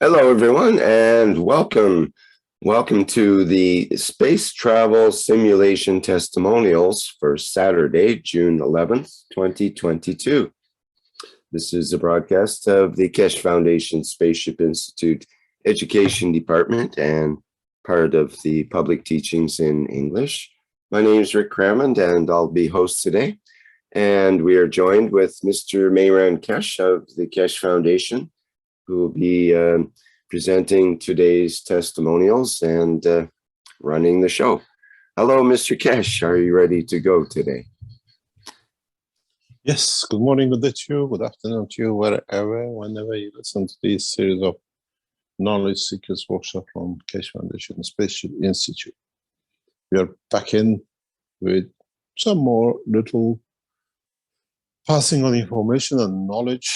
Hello, everyone, and welcome. Welcome to the Space Travel Simulation Testimonials for Saturday, June 11th, 2022. This is a broadcast of the Kesh Foundation Spaceship Institute Education Department and part of the Public Teachings in English. My name is Rick Crammond, and I'll be host today. And we are joined with Mr. Mayran Kesh of the Kesh Foundation, who will be presenting today's testimonials and running the show. Hello, Mr. Kesh. Are you ready to go today? Yes, good morning, good day to you, good afternoon to you, whenever you listen to this series of Knowledge Seekers Workshop from Kesh Foundation Spaceship Institute. We are back in with some more little passing on information and knowledge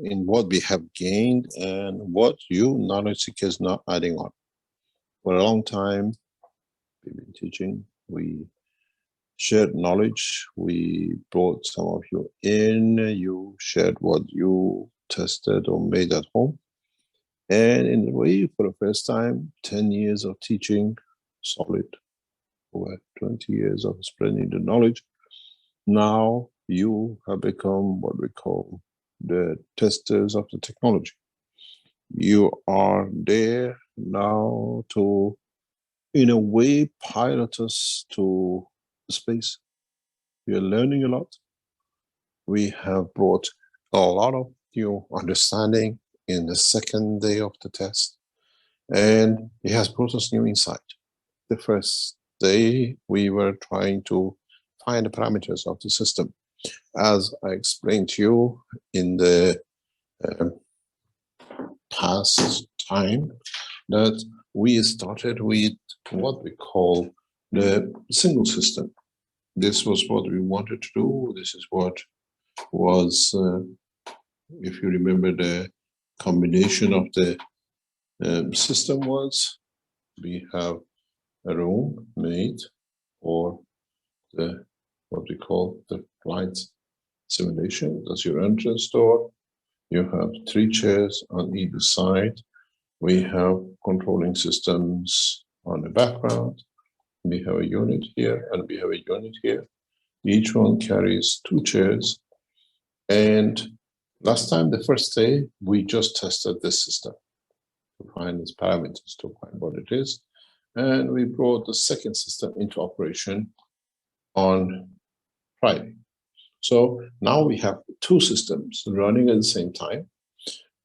in what we have gained and what you knowledge seekers now adding on. For a long time, we've been teaching, we shared knowledge, we brought some of you in, you shared what you tested or made at home. And in a way, for the first time, 10 years of teaching, solid, over 20 years of spreading the knowledge. Now you have become what we call the testers of the technology. You are there now to, in a way, pilot us to space. We are learning a lot. We have brought a lot of new understanding in the second day of the test, and it has brought us new insight. The first day we were trying to find the parameters of the system. As I explained to you in the past time, that we started with what we call the single system. This was what we wanted to do. This is what was, if you remember, the combination of the system was, we have a room made for the what we call the flight simulation. That's your entrance door. You have 3 chairs on either side. We have controlling systems on the background. We have a unit here and we have a unit here. Each one carries 2 chairs. And last time, the first day, we just tested this system to find its parameters, to find what it is. And we brought the second system into operation on Friday. So now we have 2 systems running at the same time.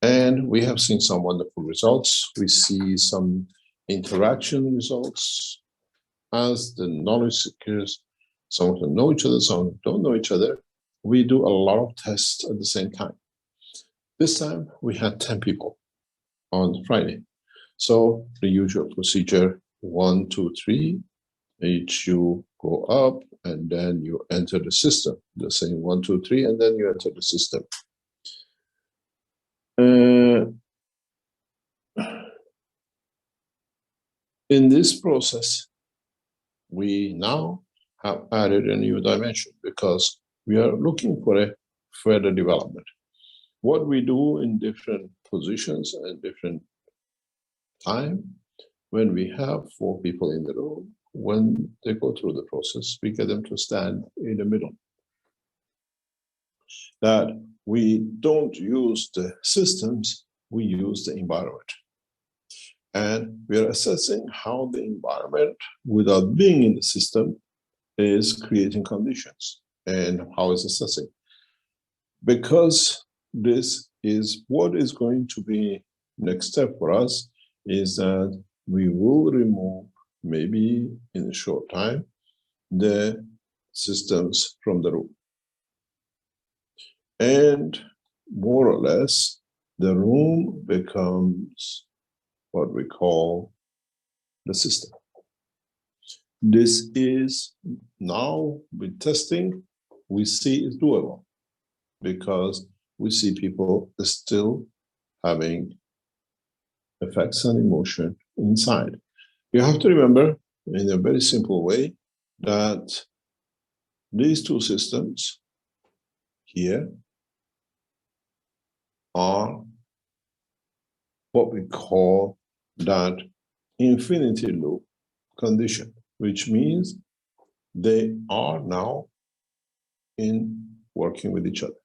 And we have seen some wonderful results. We see some interaction results as the knowledge seekers, some of them know each other, some don't know each other. We do a lot of tests at the same time. This time we had 10 people on Friday. So the usual procedure, 1, 2, 3, each you go up and then you enter the system. The same 1, 2, 3, and then you enter the system. In this process, we now have added a new dimension because we are looking for a further development. What we do in different positions and different time, when we have 4 people in the room, when they go through the process, we get them to stand in the middle. That we don't use the systems, we use the environment. And we are assessing how the environment, without being in the system, is creating conditions and how it's assessing. Because this is what is going to be next step for us, is that we will remove, maybe in a short time, the systems from the room. And more or less, the room becomes what we call the system. This is now with testing, we see it's doable because we see people still having effects and emotion inside. You have to remember in a very simple way that these 2 systems here are what we call that infinity loop condition, which means they are now working with each other,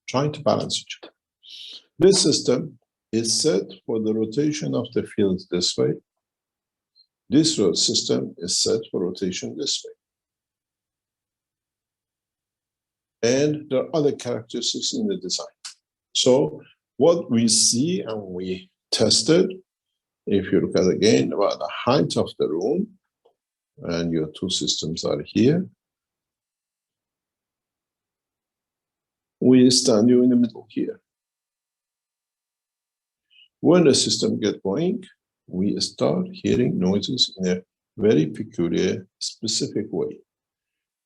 trying to balance each other. This system is set for the rotation of the fields this way. This system is set for rotation this way. And there are other characteristics in the design. So what we see and we tested, if you look at again about the height of the room, and your two systems are here, we stand you in the middle here. When the system gets going, we start hearing noises in a very peculiar, specific way.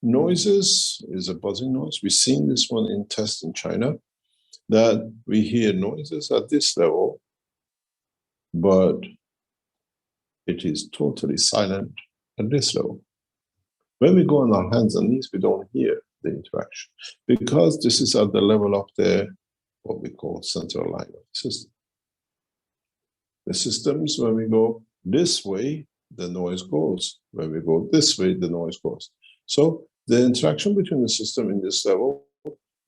Noises is a buzzing noise. We've seen this one in tests in China, that we hear noises at this level, but it is totally silent at this level. When we go on our hands and knees, we don't hear the interaction because this is at the level of the, what we call central line of the system. The systems, when we go this way, the noise goes. When we go this way, the noise goes. So the interaction between the system in this level,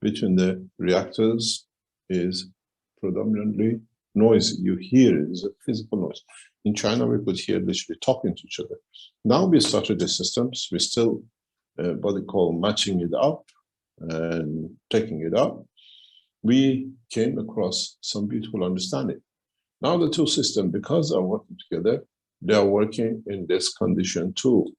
between the reactors, is predominantly noisy. You hear it, it's a physical noise. In China, we could hear literally talking to each other. Now we started the systems, we still what they call matching it up and taking it up. We came across some beautiful understanding. Now the two systems, because they're working together, they are working in this condition too.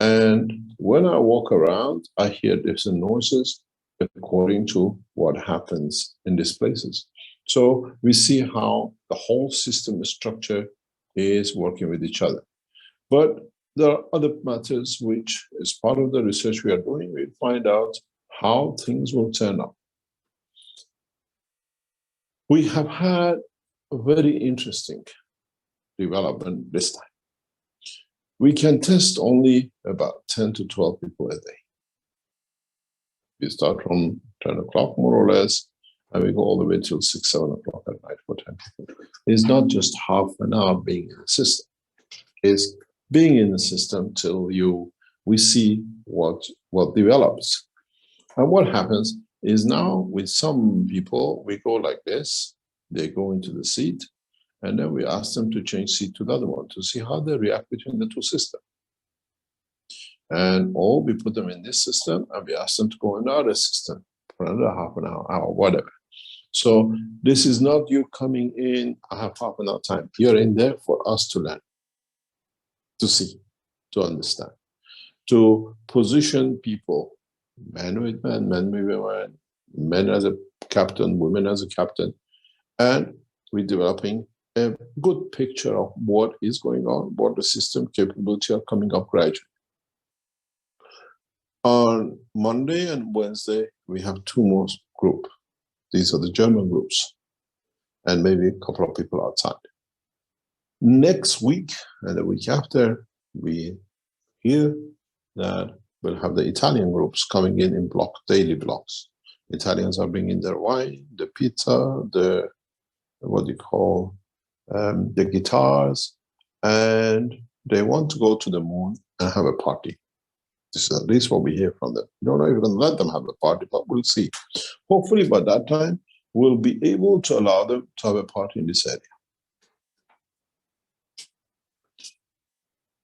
And when I walk around, I hear different noises according to what happens in these places. So we see how the whole system structure is working with each other. But there are other matters which, as part of the research we are doing, we find out how things will turn out. We have had a very interesting development this time. We can test only about 10 to 12 people a day. We start from 10 o'clock, more or less, and we go all the way till 6, 7 o'clock at night for 10 people. It's not just half an hour being in the system. It's being in the system till we see what develops. And what happens is now with some people, we go like this, they go into the seat, and then we ask them to change seat to the other one to see how they react between the two systems. Or we put them in this system and we ask them to go in another system for another half an hour, whatever. So this is not you coming in, I have half an hour time. You're in there for us to learn, to see, to understand, to position people, men with men, men with women, men as a captain, women as a captain, and we're developing a good picture of what is going on, what the system capability are coming up gradually. On Monday and Wednesday, we have 2 more groups. These are the German groups, and maybe a couple of people outside. Next week and the week after, we hear that we'll have the Italian groups coming in daily blocks. Italians are bringing their wine, the pizza, the the guitars, and they want to go to the moon and have a party. This is at least what we hear from them. We don't know if we're going to let them have a party, but we'll see. Hopefully by that time, we'll be able to allow them to have a party in this area.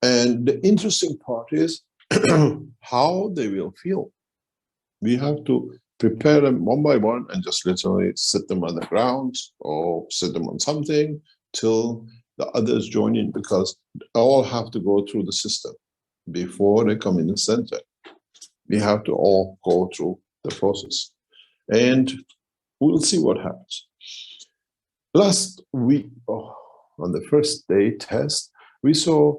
And the interesting part is how they will feel. We have to prepare them one by one and just literally sit them on the ground or sit them on something till the others join in, because they all have to go through the system before they come in the center. We have to all go through the process, and we'll see what happens. Last week, on the first day test, we saw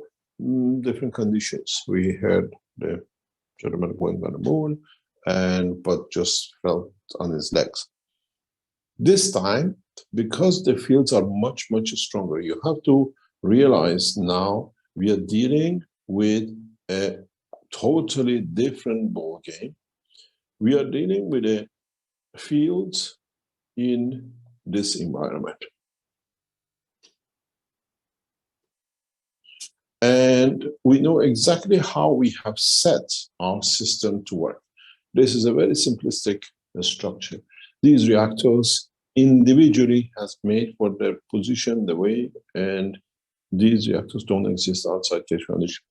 different conditions. We heard the gentleman going on the moon, but just felt on his legs. This time, because the fields are much, much stronger, you have to realize now we are dealing with a totally different ball game. We are dealing with a field in this environment. And we know exactly how we have set our system to work. This is a very simplistic structure. These reactors individually has made for their position, the way, and these reactors don't exist outside case condition.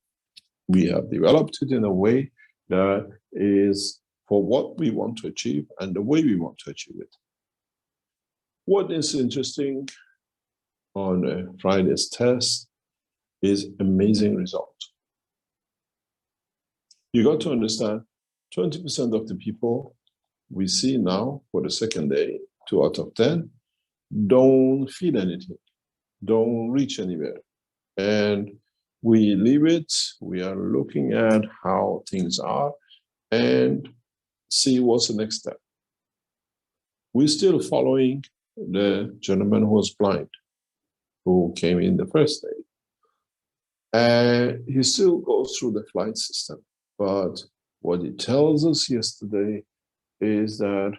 We have developed it in a way that is for what we want to achieve and the way we want to achieve it. What is interesting on Friday's test is amazing result. You got to understand, 20% of the people we see now for the second day, 2 out of 10, don't feel anything, don't reach anywhere. And we leave it, we are looking at how things are and see what's the next step. We're still following the gentleman who was blind, who came in the first day. And he still goes through the flight system. But what he tells us yesterday is that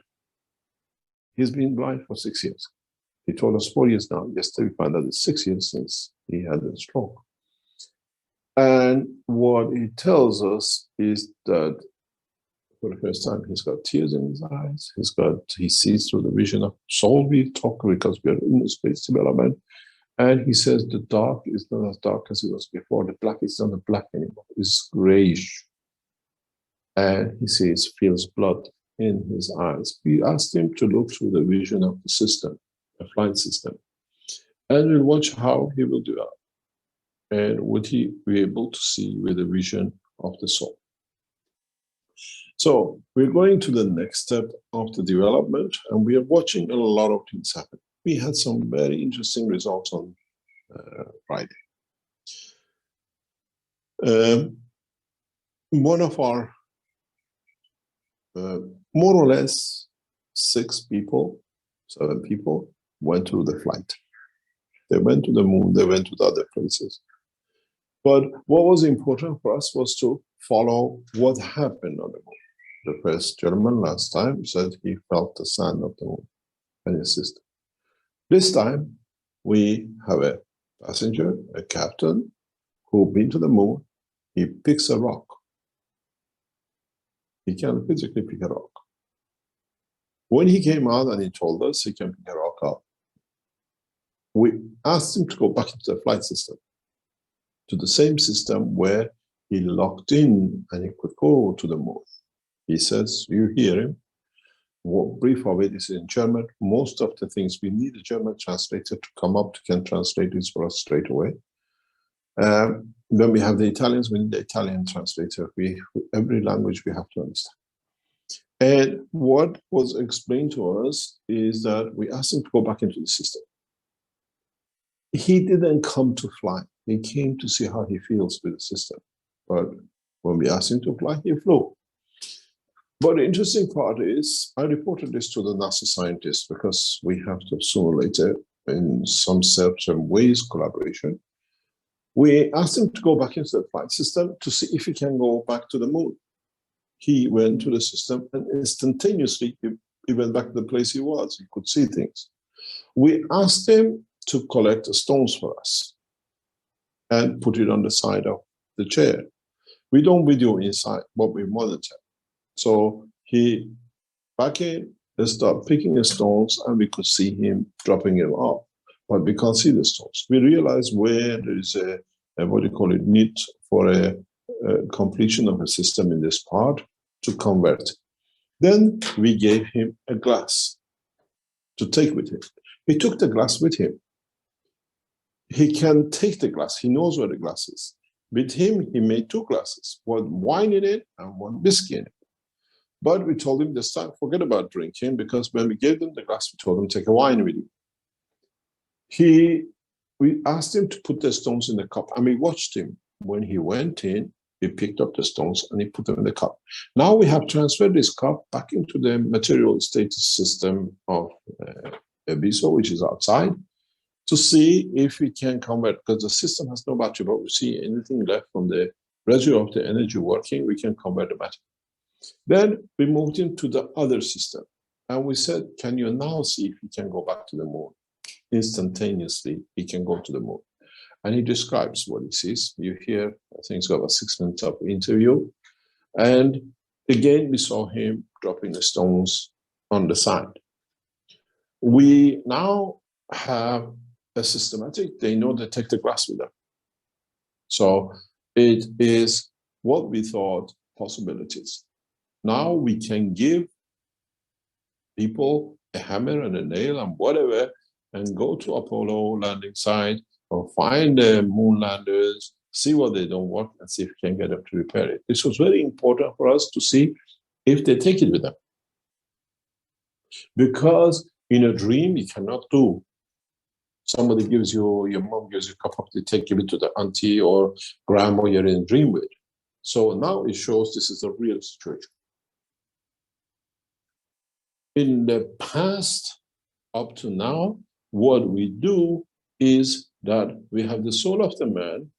he's been blind for 6 years. He told us 4 years now. Yesterday we found out it's 6 years since he had a stroke. And what he tells us is that for the first time, he's got tears in his eyes. He sees through the vision of soul. We talk because we are in the space development. And he says the dark is not as dark as it was before. The black is not black anymore. It's grayish. And he says, feels blood in his eyes. We asked him to look through the vision of the system, the flight system. And we'll watch how he will do that. And would he be able to see with the vision of the soul? So we're going to the next step of the development, and we are watching a lot of things happen. We had some very interesting results on Friday. One of our more or less 7 people went through the flight. They went to the moon, they went to the other places. But what was important for us was to follow what happened on the moon. The first gentleman last time said he felt the sand of the moon and his system. This time, we have a passenger, a captain, who's been to the moon. He picks a rock. He can physically pick a rock. When he came out and he told us he can pick a rock up, we asked him to go back into the flight system, to the same system where he locked in and he could go to the moon. He says, you hear him. What brief of it is in German. Most of the things we need a German translator to come up to can translate this for us straight away. Then we have the Italians, we need the Italian translator. Every language we have to understand. And what was explained to us is that we asked him to go back into the system. He didn't come to fly. He came to see how he feels with the system. But when we asked him to fly, he flew. But the interesting part is, I reported this to the NASA scientists because we have to sooner or later, in some certain ways, collaboration. We asked him to go back into the flight system to see if he can go back to the moon. He went to the system and instantaneously, he went back to the place he was. He could see things. We asked him to collect the stones for us and put it on the side of the chair. We don't video inside, but we monitor. So he back in and started picking the stones, and we could see him dropping them off, but we can't see the stones. We realized where there is a what do you call it, need for a completion of a system in this part to convert. Then we gave him a glass to take with him. He took the glass with him. He can take the glass. He knows where the glass is. With him, he made 2 glasses, one wine in it and one whiskey in it. But we told him this time, forget about drinking, because when we gave them the glass, we told him, take a wine with you. We asked him to put the stones in the cup, and we watched him. When he went in, he picked up the stones and he put them in the cup. Now we have transferred this cup back into the material status system of Abiso, which is outside, to see if we can convert, because the system has no battery, but we see anything left from the residue of the energy working, we can convert the battery. Then we moved into the other system. And we said, can you now see if he can go back to the moon? Instantaneously, he can go to the moon. And he describes what he sees. You hear, I think it's got about 6 minutes of interview. And again, we saw him dropping the stones on the side. We now have a systematic, they know they take the grass with them. So it is what we thought possibilities. Now we can give people a hammer and a nail and whatever and go to Apollo landing site or find the moon landers, see what they don't work and see if we can get them to repair it. This was very important for us to see if they take it with them. Because in a dream, you cannot do. Somebody gives you, your mom gives you a cup of tea, give it to the auntie or grandma you're in a dream with. So now it shows this is a real situation. In the past, up to now, what we do is that we have the soul of the man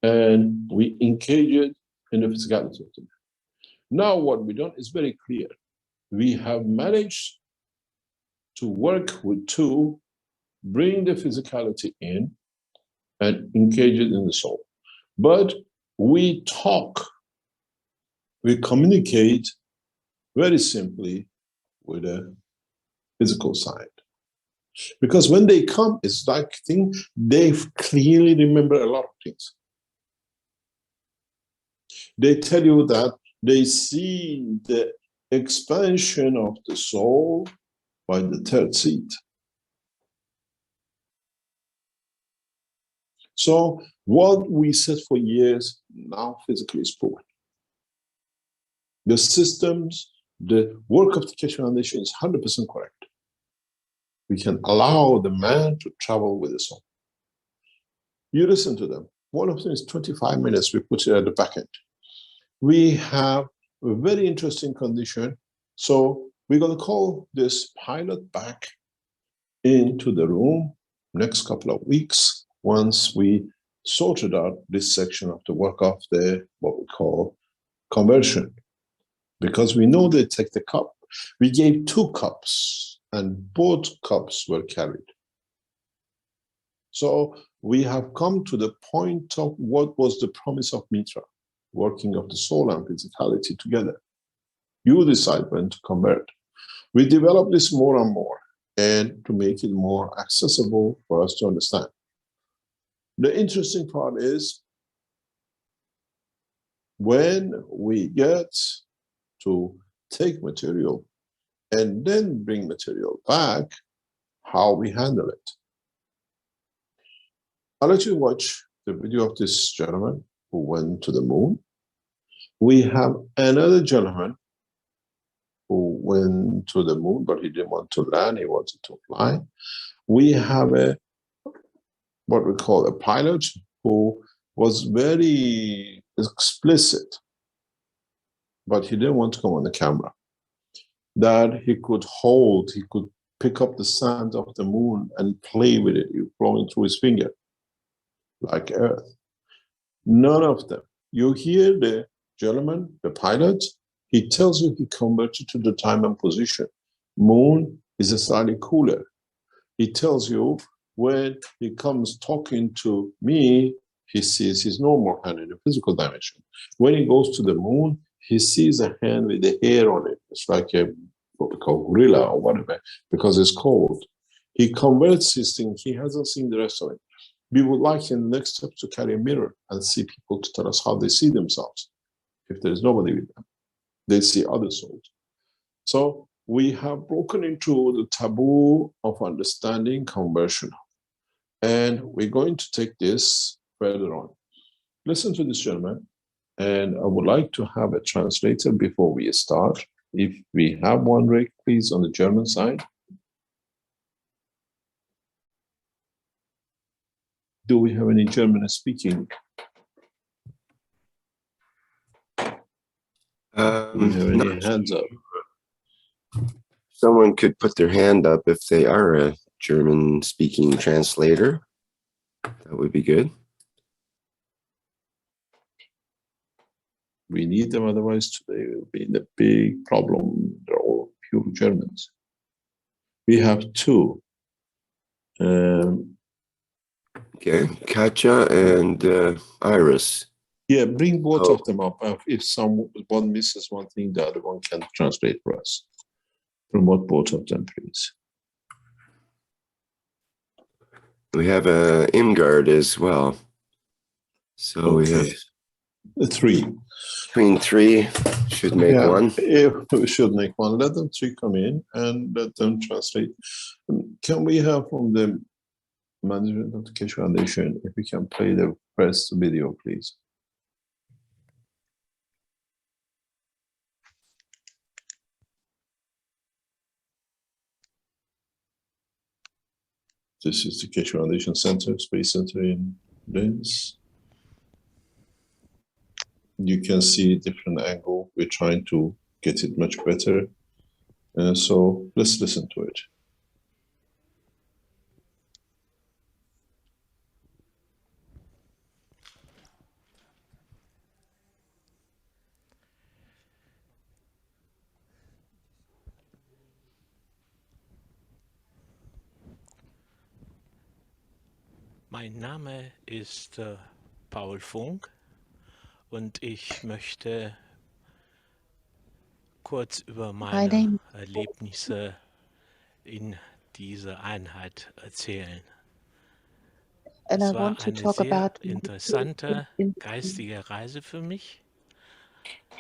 and we engage it in the physicality of the man. Now what we've done is very clear. We have managed to work with two, bring the physicality in and engage it in the soul. But we talk, we communicate very simply with a physical side. Because when they come, it's like they clearly remember a lot of things. They tell you that they see the expansion of the soul by the third seat. So what we said for years now physically is proven. The systems, the work of the Keshe Foundation is 100% correct. We can allow the man to travel with the soul. You listen to them. One of them is 25 minutes. We put it at the back end. We have a very interesting condition. So we're going to call this pilot back into the room next couple of weeks once we sorted out this section of the work of the what we call conversion. Because we know they take the cup. We gave 2 cups and both cups were carried. So we have come to the point of what was the promise of Mitra, working of the soul and physicality together. You decide when to convert. We develop this more and more and to make it more accessible for us to understand. The interesting part is when we get to take material and then bring material back, how we handle it. I'll let you watch the video of this gentleman who went to the moon. We have another gentleman who went to the moon, but he didn't want to land, he wanted to fly. We have a what we call a pilot who was very explicit, but he didn't want to come on the camera. That he could hold, he could pick up the sand of the moon and play with it, flowing through his finger, like Earth. None of them. You hear the gentleman, the pilot, he tells you he converted to the time and position. Moon is slightly cooler. He tells you when he comes talking to me, he sees his normal hand in the physical dimension. When he goes to the moon, he sees a hand with the hair on it. It's like a what we call gorilla or whatever, because it's cold. He converts his thing. He hasn't seen the rest of it. We would like in the next step to carry a mirror and see people to tell us how they see themselves. If there is nobody with them, they see other souls. So we have broken into the taboo of understanding conversion. And we're going to take this further on. Listen to this gentleman. And I would like to have a translator before we start. If we have one, Rick, please, on the German side. Do we have any German speaking? Do we have any hands up? Someone could put their hand up if they are a German speaking translator. That would be good. We need them, otherwise today will be the big problem. They're all pure Germans. We have two. Okay, Katja and Iris. Yeah, bring both Oh. of them up. If one misses one thing, the other one can translate for us. Promote both of them, please. We have Imgard as well. So we have three. between three, should make one. We should make one. Let them three come in and let them translate. Can we have from the Management of the Keshe Foundation, if we can play the first video, please? This is the Keshe Foundation Center, Space Center in Linz. You can see a different angle. We're trying to get it much better. So let's listen to it. Mein Name ist Paul Funk und ich möchte kurz über meine Erlebnisse in dieser Einheit erzählen. Es war eine sehr interessante geistige Reise für mich.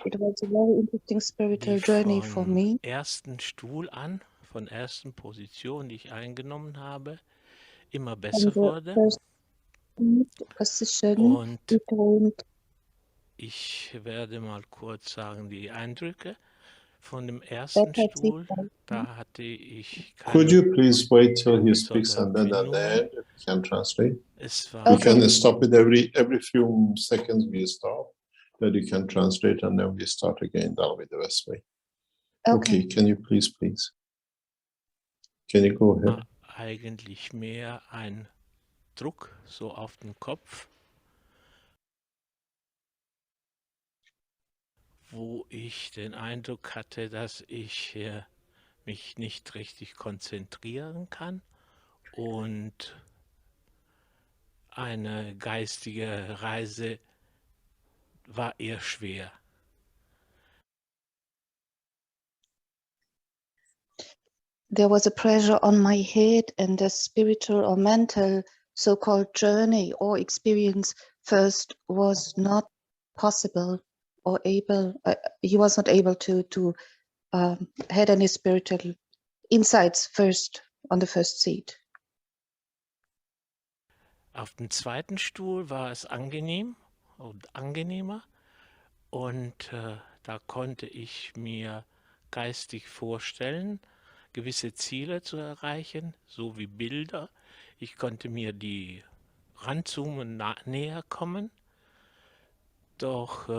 It was a very interesting spiritual journey for me. Vom ersten Stuhl an, von ersten Position, die ich eingenommen habe, immer besser wurde. Und ich werde mal kurz sagen, die Eindrücke von dem ersten Stuhl, da hatte ich keine. Could you please wait till he speaks and then at the end we can translate? We can stop it every few seconds. We stop, that you can translate and then we start again. That'll be the best way. Okay, can you please? Can you go ahead? Eigentlich mehr ein Druck so auf den Kopf, wo ich den Eindruck hatte, dass ich mich nicht richtig konzentrieren kann und eine geistige Reise war eher schwer. There was a pressure on my head and a spiritual or mental so-called journey or experience first was not possible or able. He was not able to had any spiritual insights first on the first seat. Auf dem zweiten Stuhl war es angenehm und angenehmer und da konnte ich mir geistig vorstellen, gewisse Ziele zu erreichen, so wie Bilder. Ich konnte mir die ranzoomen, näher kommen, doch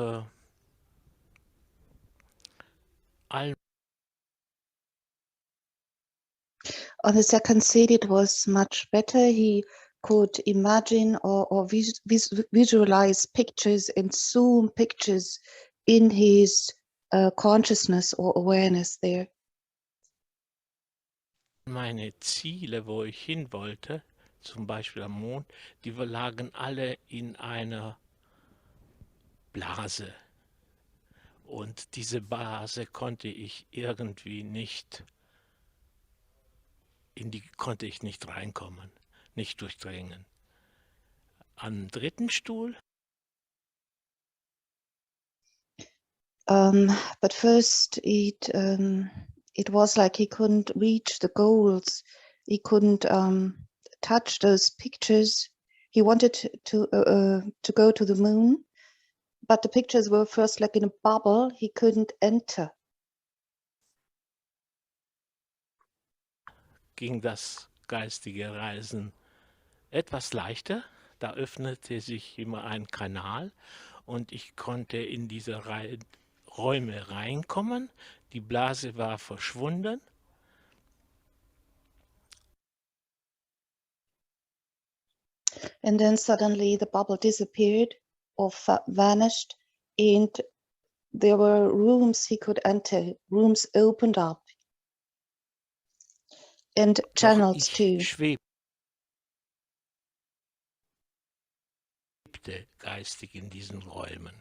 On the second seat, it was much better. He could imagine or visualize pictures and zoom pictures in his consciousness or awareness there. Meine Ziele, wo ich hin wollte, zum Beispiel am Mond, die lagen alle in einer Blase. Und diese Blase konnte ich irgendwie nicht, konnte ich nicht reinkommen, nicht durchdringen. Am dritten Stuhl. But first it was like he couldn't reach the goals. He couldn't touch those pictures. He wanted to go to the moon, but the pictures were first like in a bubble. He couldn't enter. Ging das geistige Reisen etwas leichter. Da öffnete sich immer ein Kanal und ich konnte in diese Räume reinkommen. Die Blase war verschwunden. And then suddenly the bubble disappeared or vanished, and there were rooms he could enter. Rooms opened up. and Doch channels ich too. schwebte geistig in diesen Räumen.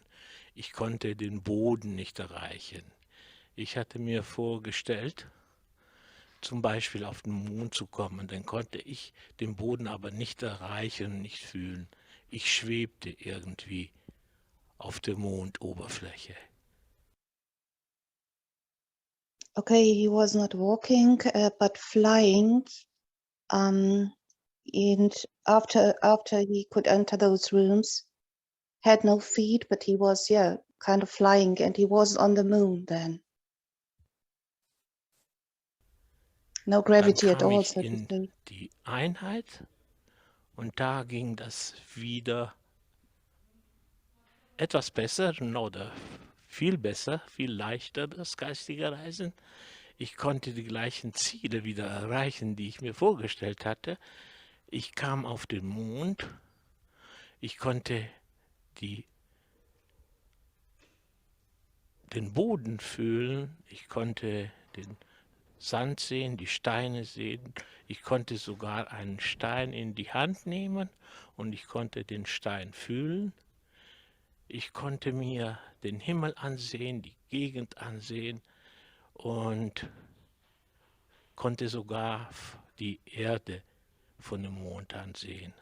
Ich konnte den Boden nicht erreichen. Ich hatte mir vorgestellt, zum Beispiel auf den Mond zu kommen, dann konnte ich den Boden aber nicht erreichen und nicht fühlen. Ich schwebte irgendwie auf der Mondoberfläche. Okay, he was not walking, but flying. And after he could enter those rooms, had no feet, but he was, yeah, kind of flying, and he was on the moon then. No Dann gravity at kam all, ich so to in say. die Einheit und da ging das wieder etwas besser oder viel besser, viel leichter, das geistige Reisen. Ich konnte die gleichen Ziele wieder erreichen, die ich mir vorgestellt hatte. Ich kam auf den Mond. Ich konnte den Boden fühlen. Ich konnte den Sand sehen, die Steine sehen. Ich konnte sogar einen Stein in die Hand nehmen und ich konnte den Stein fühlen. Ich konnte mir den Himmel ansehen, die Gegend ansehen und konnte sogar die Erde von dem Mond ansehen.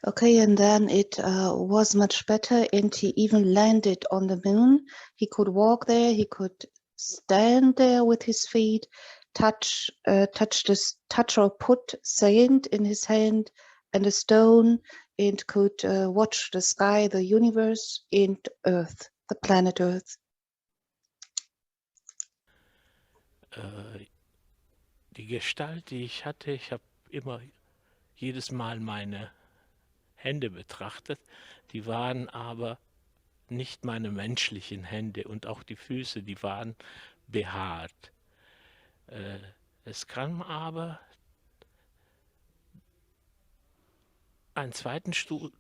Okay, and then it was much better, and he even landed on the moon. He could walk there, he could stand there with his feet, touch or put sand in his hand and a stone, and could watch the sky, the universe, and Earth, the planet Earth. Die Gestalt, die ich hatte, ich habe immer jedes Mal meine Hände betrachtet, die waren aber nicht meine menschlichen Hände und auch die Füße, die waren behaart. Es kam aber einen zweiten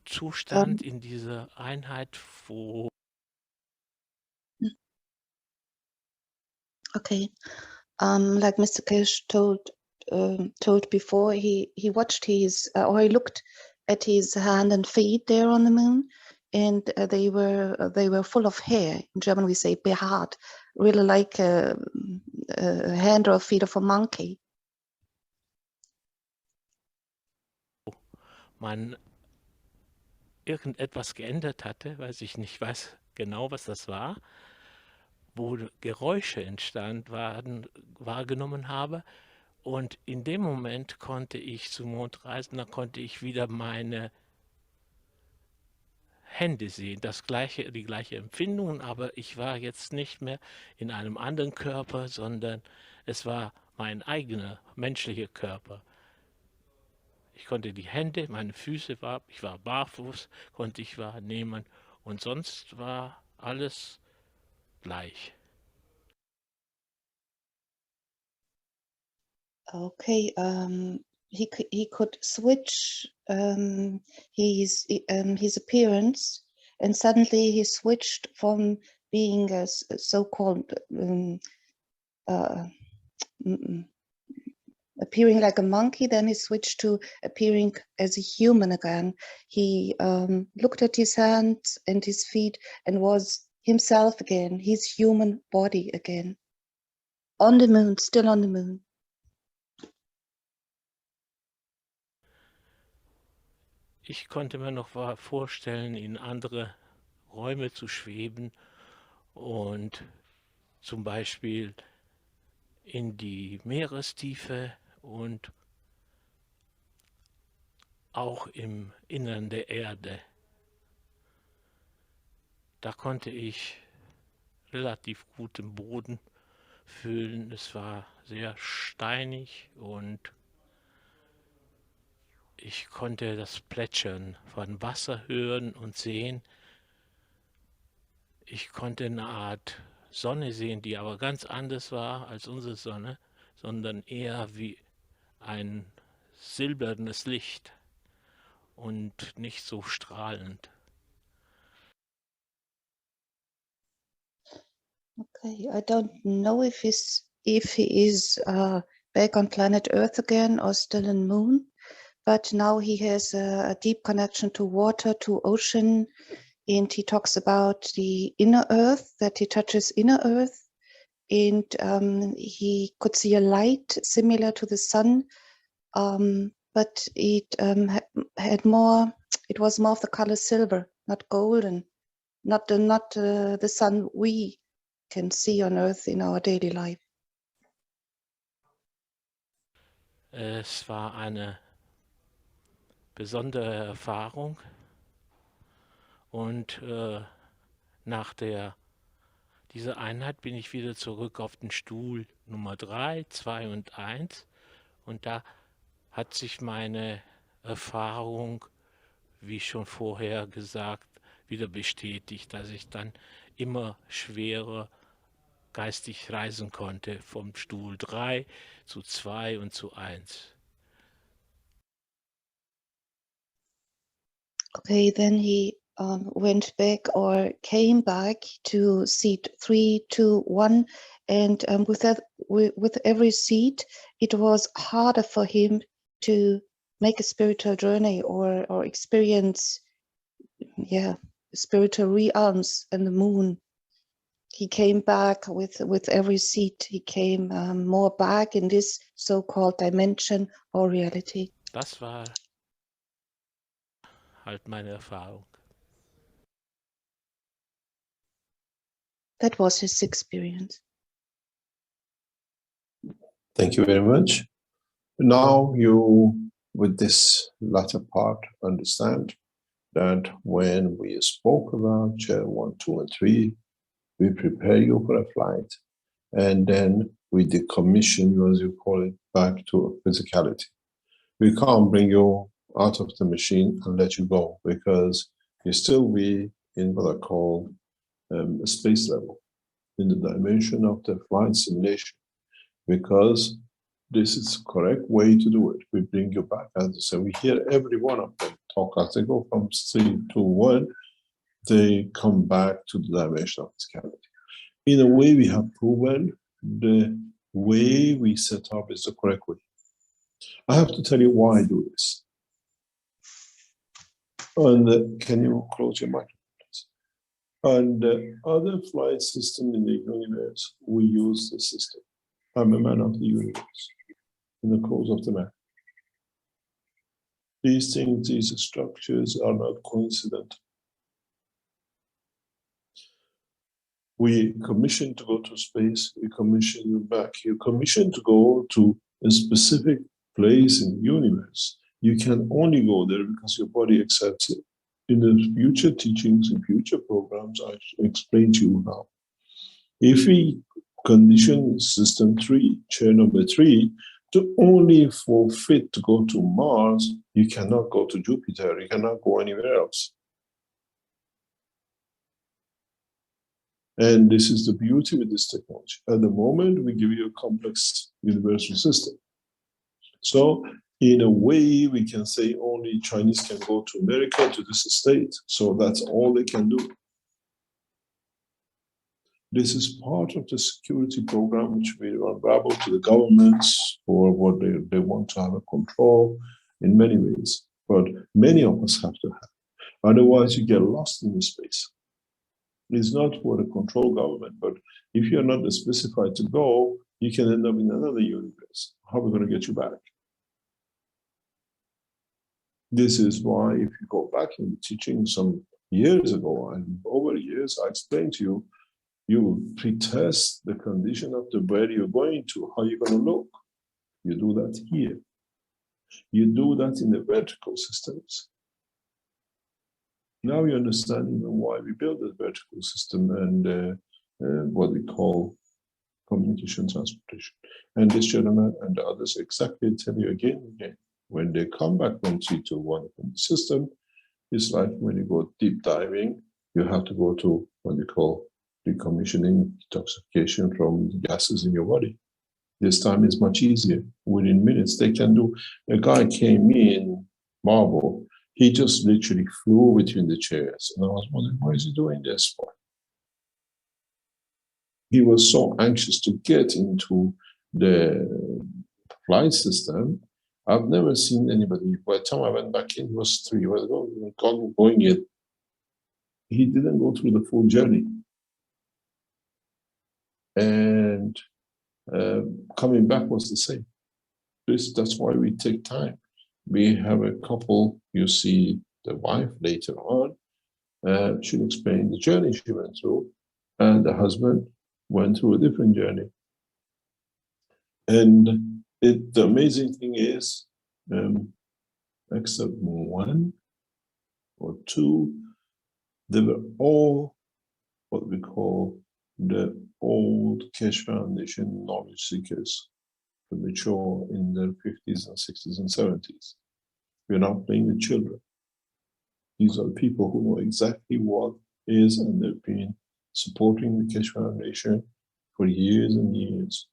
Zustand in dieser Einheit, wo Okay, like Mr. Kish told before, he watched his or he looked at his hand and feet there on the moon, and they were full of hair. In German, we say behaart, really like a hand or feet of a monkey. man irgendetwas geändert hatte, weil ich nicht weiß genau, was das war, wo Geräusche wahrgenommen habe. Und in dem Moment konnte ich zum Mond reisen, da konnte ich wieder meine Hände sehen, die gleiche Empfindung, aber ich war jetzt nicht mehr in einem anderen Körper, sondern es war mein eigener menschlicher Körper. Ich konnte die Hände, meine Füße ich war barfuß, konnte ich wahrnehmen und sonst war alles gleich. Okay, he could switch his appearance, and suddenly he switched from being a so-called appearing like a monkey, then he switched to appearing as a human again. He looked at his hands and his feet and was himself again, his human body again. On the moon, still on the moon. Ich konnte mir noch vorstellen, in andere Räume zu schweben und zum Beispiel in die Meerestiefe und auch im Innern der Erde. Da konnte ich relativ gut den Boden fühlen. Es war sehr steinig und ich konnte das Plätschern von Wasser hören und sehen. Ich konnte eine Art Sonne sehen, die aber ganz anders war als unsere Sonne, sondern eher wie ein silbernes Licht und nicht so strahlend. Okay, I don't know if if he is back on planet Earth again or still in Moon. But now he has a deep connection to water, to ocean, and he talks about the inner Earth, that he touches inner Earth, and he could see a light similar to the sun, but it had more. It was more of the color silver, not golden, not the sun we can see on Earth in our daily life. Es war eine besondere Erfahrung und nach dieser Einheit bin ich wieder zurück auf den Stuhl Nummer 3, 2 und 1 und da hat sich meine Erfahrung, wie schon vorher gesagt, wieder bestätigt, dass ich dann immer schwerer geistig reisen konnte, vom Stuhl 3 zu 2 und zu 1. Okay, then he went back or came back to seat 3, 2, 1, and with every seat, it was harder for him to make a spiritual journey or experience, spiritual realms and the moon. He came back with every seat. He came more back in this so-called dimension or reality. Das war halt meine Erfahrung. That was his experience. Thank you very much. Now you, with this latter part, understand that when we spoke about chair 1, 2, and 3, we prepare you for a flight, and then we decommission you, as you call it, back to physicality. We can't bring you out of the machine and let you go, because you still be in what I call a space level, in the dimension of the flight simulation, because this is the correct way to do it. We bring you back, as I say, we hear every one of them talk as they go from 3 to 1, they come back to the dimension of physicality. In a way, we have proven the way we set up is the correct way. I have to tell you why I do this. And can you close your microphone, please? And the other flight system in the universe, we use this system. I'm a man of the universe, in the cause of the man. These things, these structures are not coincidental. We commission to go to space, we commission you back. You commission to go to a specific place in the universe. You can only go there because your body accepts it. In the future teachings and future programs, I explain to you now. If we condition system 3, chair number 3, to only for fit to go to Mars, you cannot go to Jupiter, you cannot go anywhere else. And this is the beauty with this technology. At the moment, we give you a complex universal system. So in a way, we can say only Chinese can go to America, to this state. So that's all they can do. This is part of the security program which we unravel to the governments for what they want to have a control in many ways. But many of us have to have. Otherwise, you get lost in the space. It's not for the control government, but if you're not specified to go, you can end up in another universe. How are we going to get you back? This is why, if you go back in the teaching some years ago, and over years, I explained to you, you pretest the condition of the where you're going to, how you're going to look. You do that here. You do that in the vertical systems. Now you understand even why we build this vertical system and what we call communication transportation. And this gentleman and the others exactly tell you again and again, when they come back from 3 to 1 from the system, it's like when you go deep diving, you have to go to what we call decommissioning, detoxification from the gases in your body. This time is much easier. Within minutes, they can do. A guy came in, Marble, he just literally flew between the chairs. And I was wondering, why is he doing this for? he was so anxious to get into the flight system. I've never seen anybody. By the time I went back in, it was 3 years ago, going in. He didn't go through the full journey. And coming back was the same. That's why we take time. We have a couple, you see the wife later on, she'll explain the journey she went through, and the husband went through a different journey. And the amazing thing is, except 1 or 2, they were all what we call the old Keshe Foundation knowledge seekers, the mature in their 50s and 60s and 70s. We're not playing with children. These are people who know exactly what is, and they've been supporting the Keshe Foundation for years and years.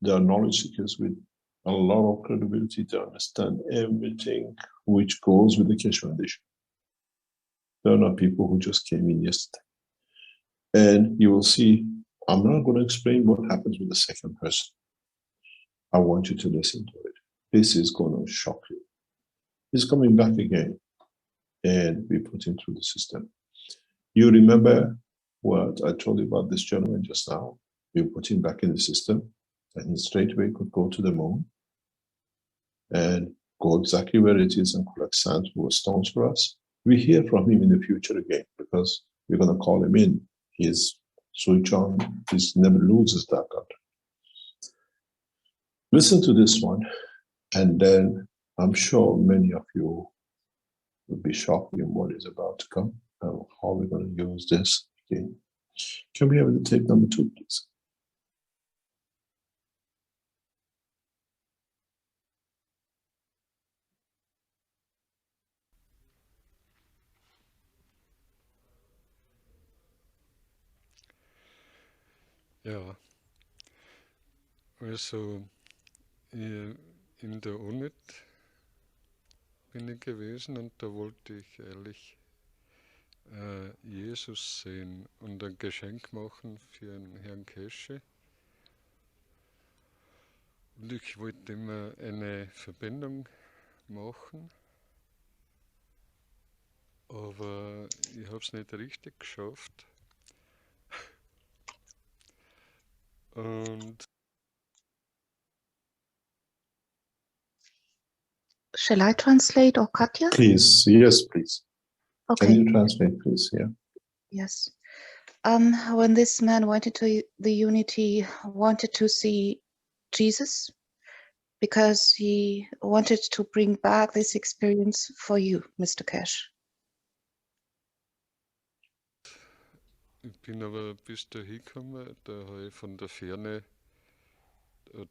They are knowledge seekers with a lot of credibility to understand everything which goes with the Keshe Foundation. They're not people who just came in yesterday. And you will see, I'm not going to explain what happens with the second person. I want you to listen to it. This is going to shock you. He's coming back again, and we put him through the system. You remember what I told you about this gentleman just now? We put him back in the system, and he straight away could go to the moon and go exactly where it is and collect sand or stones for us. We hear from him in the future again, because we're going to call him in. He's switch on. He never loses that contact. Listen to this one, and then I'm sure many of you will be shocked in what is about to come and how we're going to use this again. Can we have the tape number 2, please? Ja, also in der Unit bin ich gewesen und da wollte ich eigentlich Jesus sehen und ein Geschenk machen für den Herrn Keshe. Und ich wollte immer eine Verbindung machen, aber ich habe es nicht richtig geschafft. Und Shall I translate or Katja? Please, yes, please. Okay. Can you translate, please? Yeah. Yes. When this man went into the unity, wanted to see Jesus, because he wanted to bring back this experience for you, Mr. Keshe. ich bin aber bis dahin gekommen, da habe ich von der Ferne,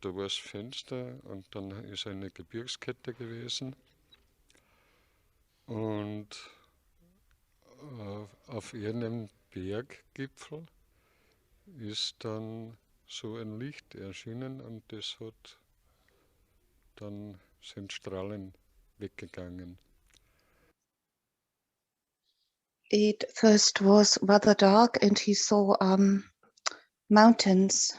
da war das Fenster und dann ist eine Gebirgskette gewesen. Und auf einem Berggipfel ist dann so ein Licht erschienen und das hat dann sind Strahlen weggegangen. It first was rather dark, and he saw mountains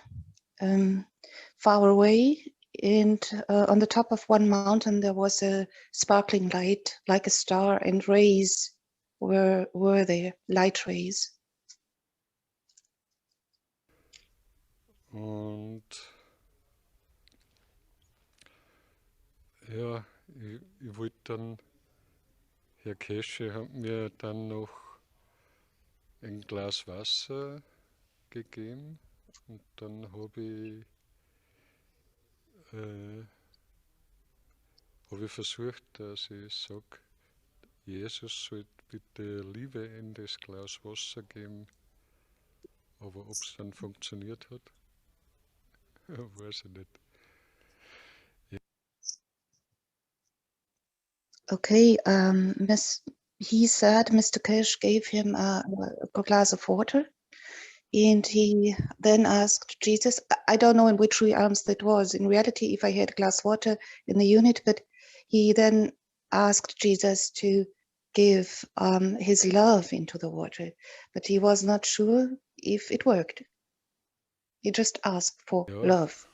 far away, and on the top of one mountain there was a sparkling light, like a star, and rays were there, light rays. Und ja, ich wollte dann, Herr Keshe hat mir dann noch ein Glas Wasser gegeben und dann habe ich versucht, dass ich sage, Jesus sollte bitte Liebe in das Glas Wasser geben, aber ob es dann funktioniert hat, weiß ich nicht. Okay, he said Mr. Keshe gave him a glass of water, and he then asked Jesus, I don't know in which realms that was, in reality, if I had a glass of water in the unit, but he then asked Jesus to give his love into the water, but he was not sure if it worked. He just asked for Ja, love.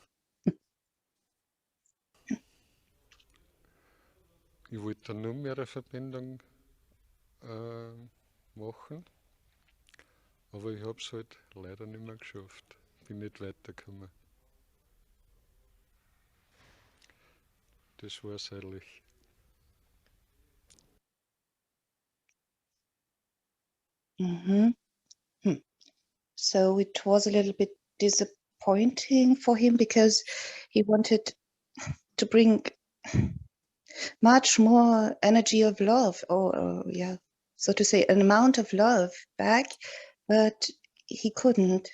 ich wollte dann nur mehr eine Verbindung machen, aber ich habe es halt leider nicht mehr geschafft. Bin nicht weitergekommen. Das war es eigentlich. Mhm. So it was a little bit disappointing for him because he wanted to bring much more energy of love, or yeah, so to say, an amount of love back, but he couldn't.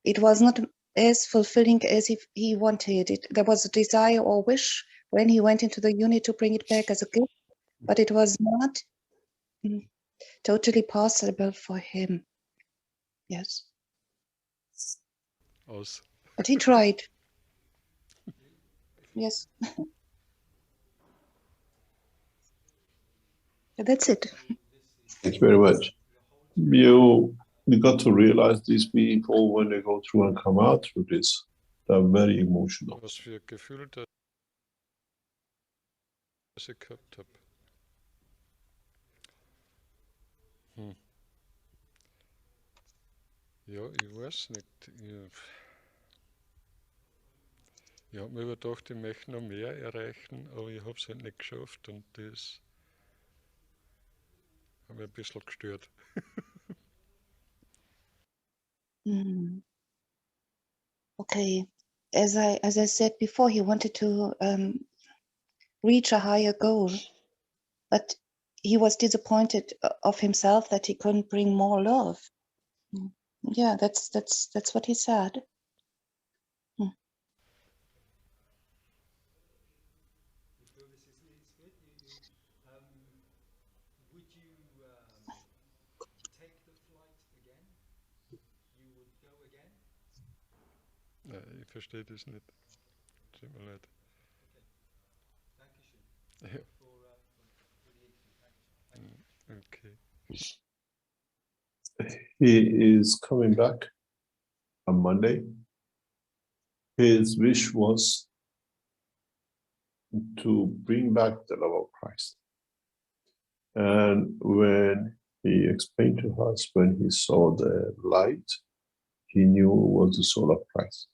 It was not as fulfilling as if he wanted it. There was a desire or wish when he went into the unit to bring it back as a gift, but it was not totally possible for him. Yes, Aus. but he tried. Yes. That's it. Thank you very much. You got to realize these people, when they go through and come out through this, they're very emotional. Was für ein Gefühl das ich gehabt habe. Ja, ich weiß nicht. Ich habe mir überdacht, ich möchte noch mehr erreichen, aber ich habe es halt nicht geschafft und das hat mich ein bisschen gestört. Okay. As I said before, he wanted to reach a higher goal, but he was disappointed of himself that he couldn't bring more love. Yeah, that's what he said. Would you take the flight again? You would go again? Nein, ich verstehe das nicht. Tut mir leid. Okay. Dankeschön. Ja, For the interview. Dankeschön. okay. He is coming back on Monday. His wish was to bring back the love of Christ. And when he explained to us, when he saw the light, he knew it was the soul of Christ.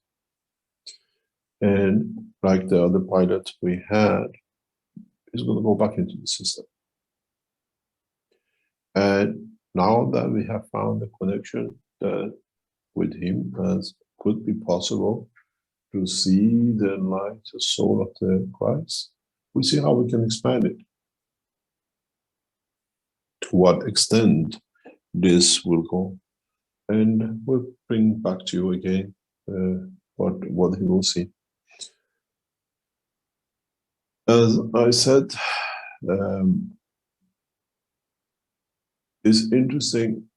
And like the other pilot we had, he's going to go back into the system. And now that we have found the connection that with him as could be possible to see the light, the soul of the Christ, we see how we can expand it. To what extent this will go. And we'll bring back to you again what he will see. As I said, it's interesting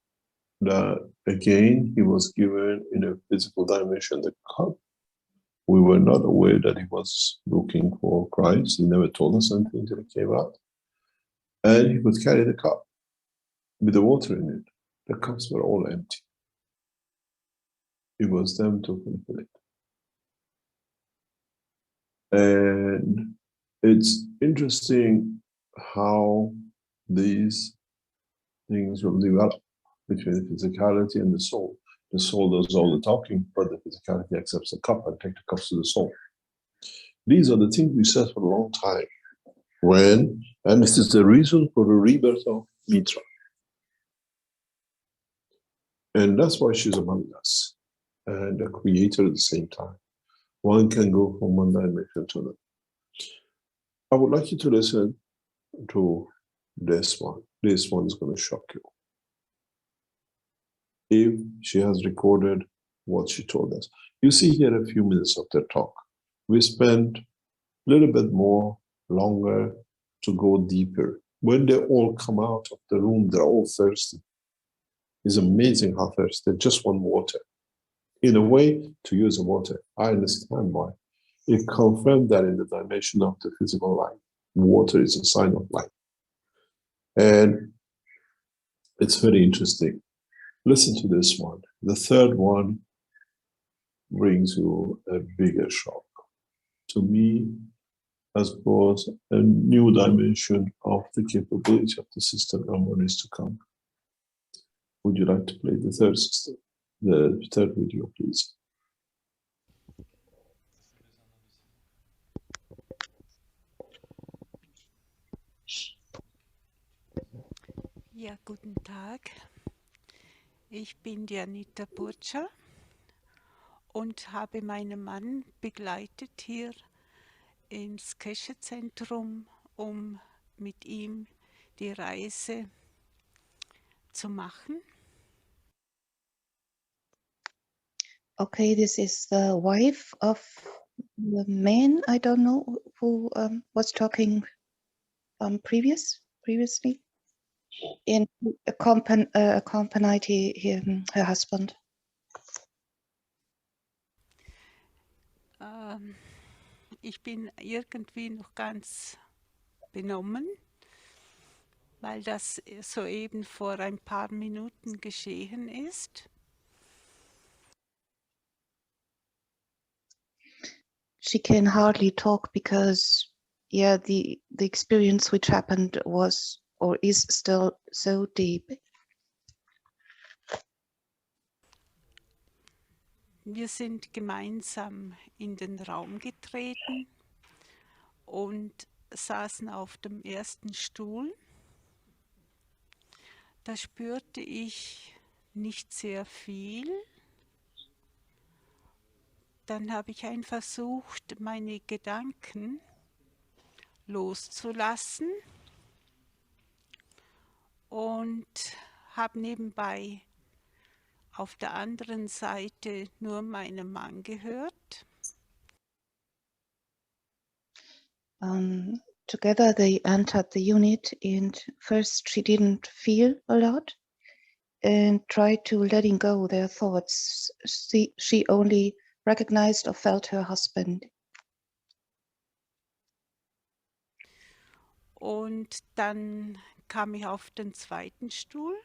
that again he was given in a physical dimension the cup. We were not aware that he was looking for Christ. He never told us anything until it came out. And he could carry the cup with the water in it. The cups were all empty. It was them to fulfill it. And it's interesting how these things will develop between the physicality and the soul. The soul does all the talking, but the physicality accepts the cup and takes the cups to the soul. These are the things we said for a long time. And this is the reason for the rebirth of Mitra. And that's why she's among us and a creator at the same time. One can go from one dimension to another. I would like you to listen to this one. This one is going to shock you. If she has recorded what she told us. You see here a few minutes of the talk. We spent a little bit more longer to go deeper. When they all come out of the room, they're all thirsty. It's amazing how thirsty. They just want water. In a way, to use the water, I understand why. It confirmed that in the dimension of the physical life, water is a sign of life. And it's very interesting. Listen to this one. The third one brings you a bigger shock. To me, as brought a new dimension of the capability of the system and what is to come. Would you like to play the third video, please? Ja, guten Tag. Ich bin die Anita Burtscher und habe meinen Mann begleitet hier ins Keshe-Zentrum, um mit ihm die Reise zu machen. Okay, this is the wife of the man. I don't know who was talking previously. And accompanied her husband. Ich bin irgendwie noch ganz benommen, weil das soeben vor ein paar Minuten geschehen ist. She can hardly talk because, yeah, the experience which happened was or is still so deep. Wir sind gemeinsam in den Raum getreten und saßen auf dem ersten Stuhl. Da spürte ich nicht sehr viel. Dann habe ich einfach versucht, meine Gedanken loszulassen und habe nebenbei auf der anderen Seite nur meinen Mann gehört. Together they entered the unit, and first she didn't feel a lot and tried to letting go their thoughts. She only recognized or felt her husband. Und dann kam ich auf den zweiten Stuhl.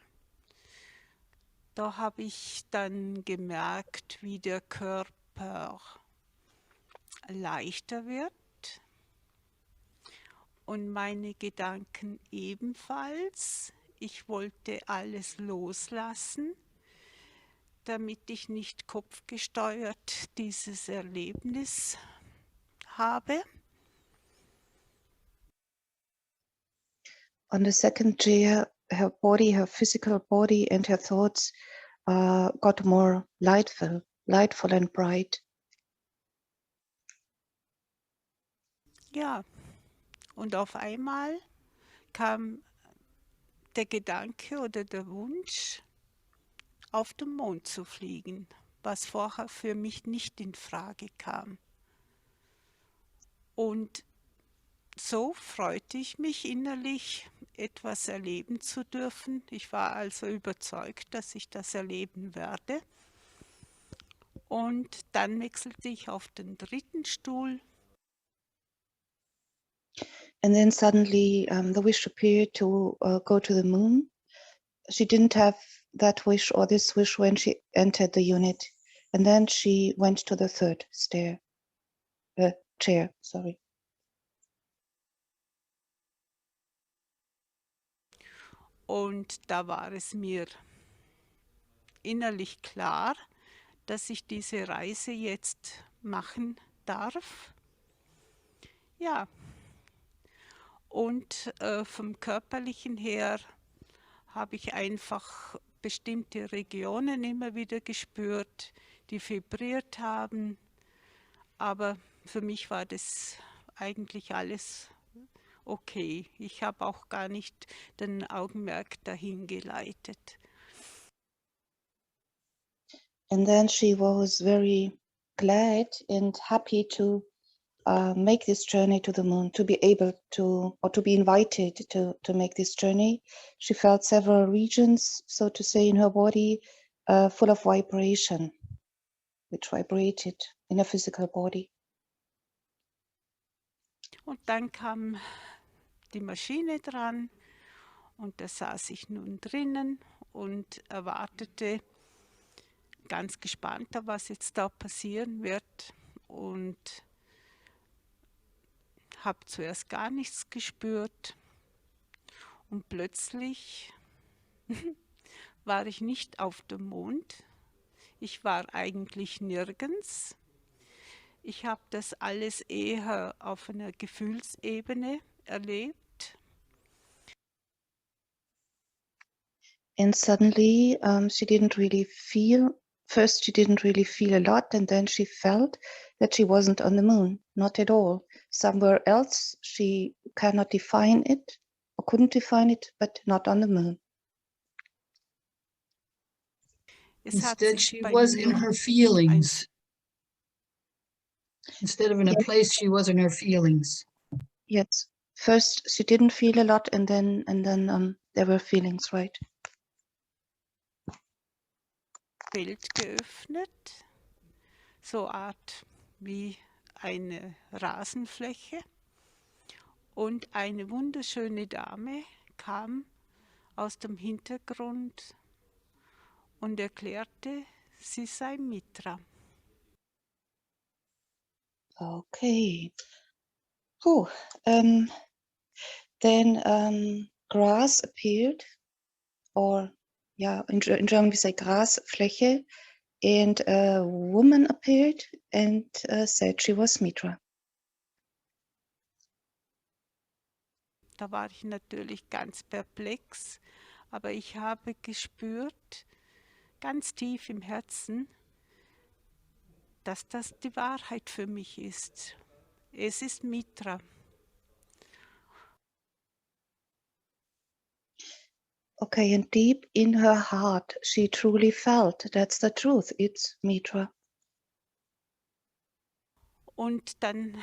Da habe ich dann gemerkt, wie der Körper leichter wird und meine Gedanken ebenfalls. Ich wollte alles loslassen, damit ich nicht kopfgesteuert dieses Erlebnis habe. On the second chair, her body, her physical body and her thoughts got more lightful and bright. Ja, und auf einmal kam der Gedanke oder der Wunsch, auf den Mond zu fliegen, was vorher für mich nicht in Frage kam. Und so freute ich mich innerlich, etwas erleben zu dürfen. Ich war also überzeugt, dass ich das erleben werde. Und dann wechselte ich auf den dritten Stuhl. And then suddenly the wish appeared to go to the moon. She didn't have that wish or this wish when she entered the unit. And then she went to the third chair. Sorry. Und da war es mir innerlich klar, dass ich diese Reise jetzt machen darf. Ja, und vom Körperlichen her habe ich einfach bestimmte Regionen immer wieder gespürt, die vibriert haben. Aber für mich war das eigentlich alles okay. Ich habe auch gar nicht den Augenmerk dahin geleitet. And then she was very glad and happy to make this journey to the moon, to be able to, or to be invited to make this journey. She felt several regions, so to say, in her body, full of vibration, which vibrated in her physical body. Und dann kam die Maschine dran und da saß ich nun drinnen und erwartete ganz gespannt, was jetzt da passieren wird und habe zuerst gar nichts gespürt und plötzlich war ich nicht auf dem Mond. Ich war eigentlich nirgends. Ich habe das alles eher auf einer Gefühlsebene erlebt. And suddenly, she didn't really feel, first she didn't really feel a lot, and then she felt that she wasn't on the moon, not at all. Somewhere else, she cannot define it, or couldn't define it, but not on the moon. Es hat Instead, sich she bei was mir in her ein feelings. Instead of in a Yes. place, she was in her feelings. Yes. First, she didn't feel a lot, and then there were feelings, right? Feld geöffnet, so Art wie eine Rasenfläche. Und eine wunderschöne Dame kam aus dem Hintergrund und erklärte, sie sei Mitra. Okay. Whew. Then grass appeared, or yeah, in German we say Grasfläche, and a woman appeared and said she was Mitra. Da war ich natürlich ganz perplex, aber ich habe gespürt, ganz tief im Herzen, dass das die Wahrheit für mich ist. Es ist Mitra. Okay, and deep in her heart, she truly felt that's the truth. It's Mitra. Und dann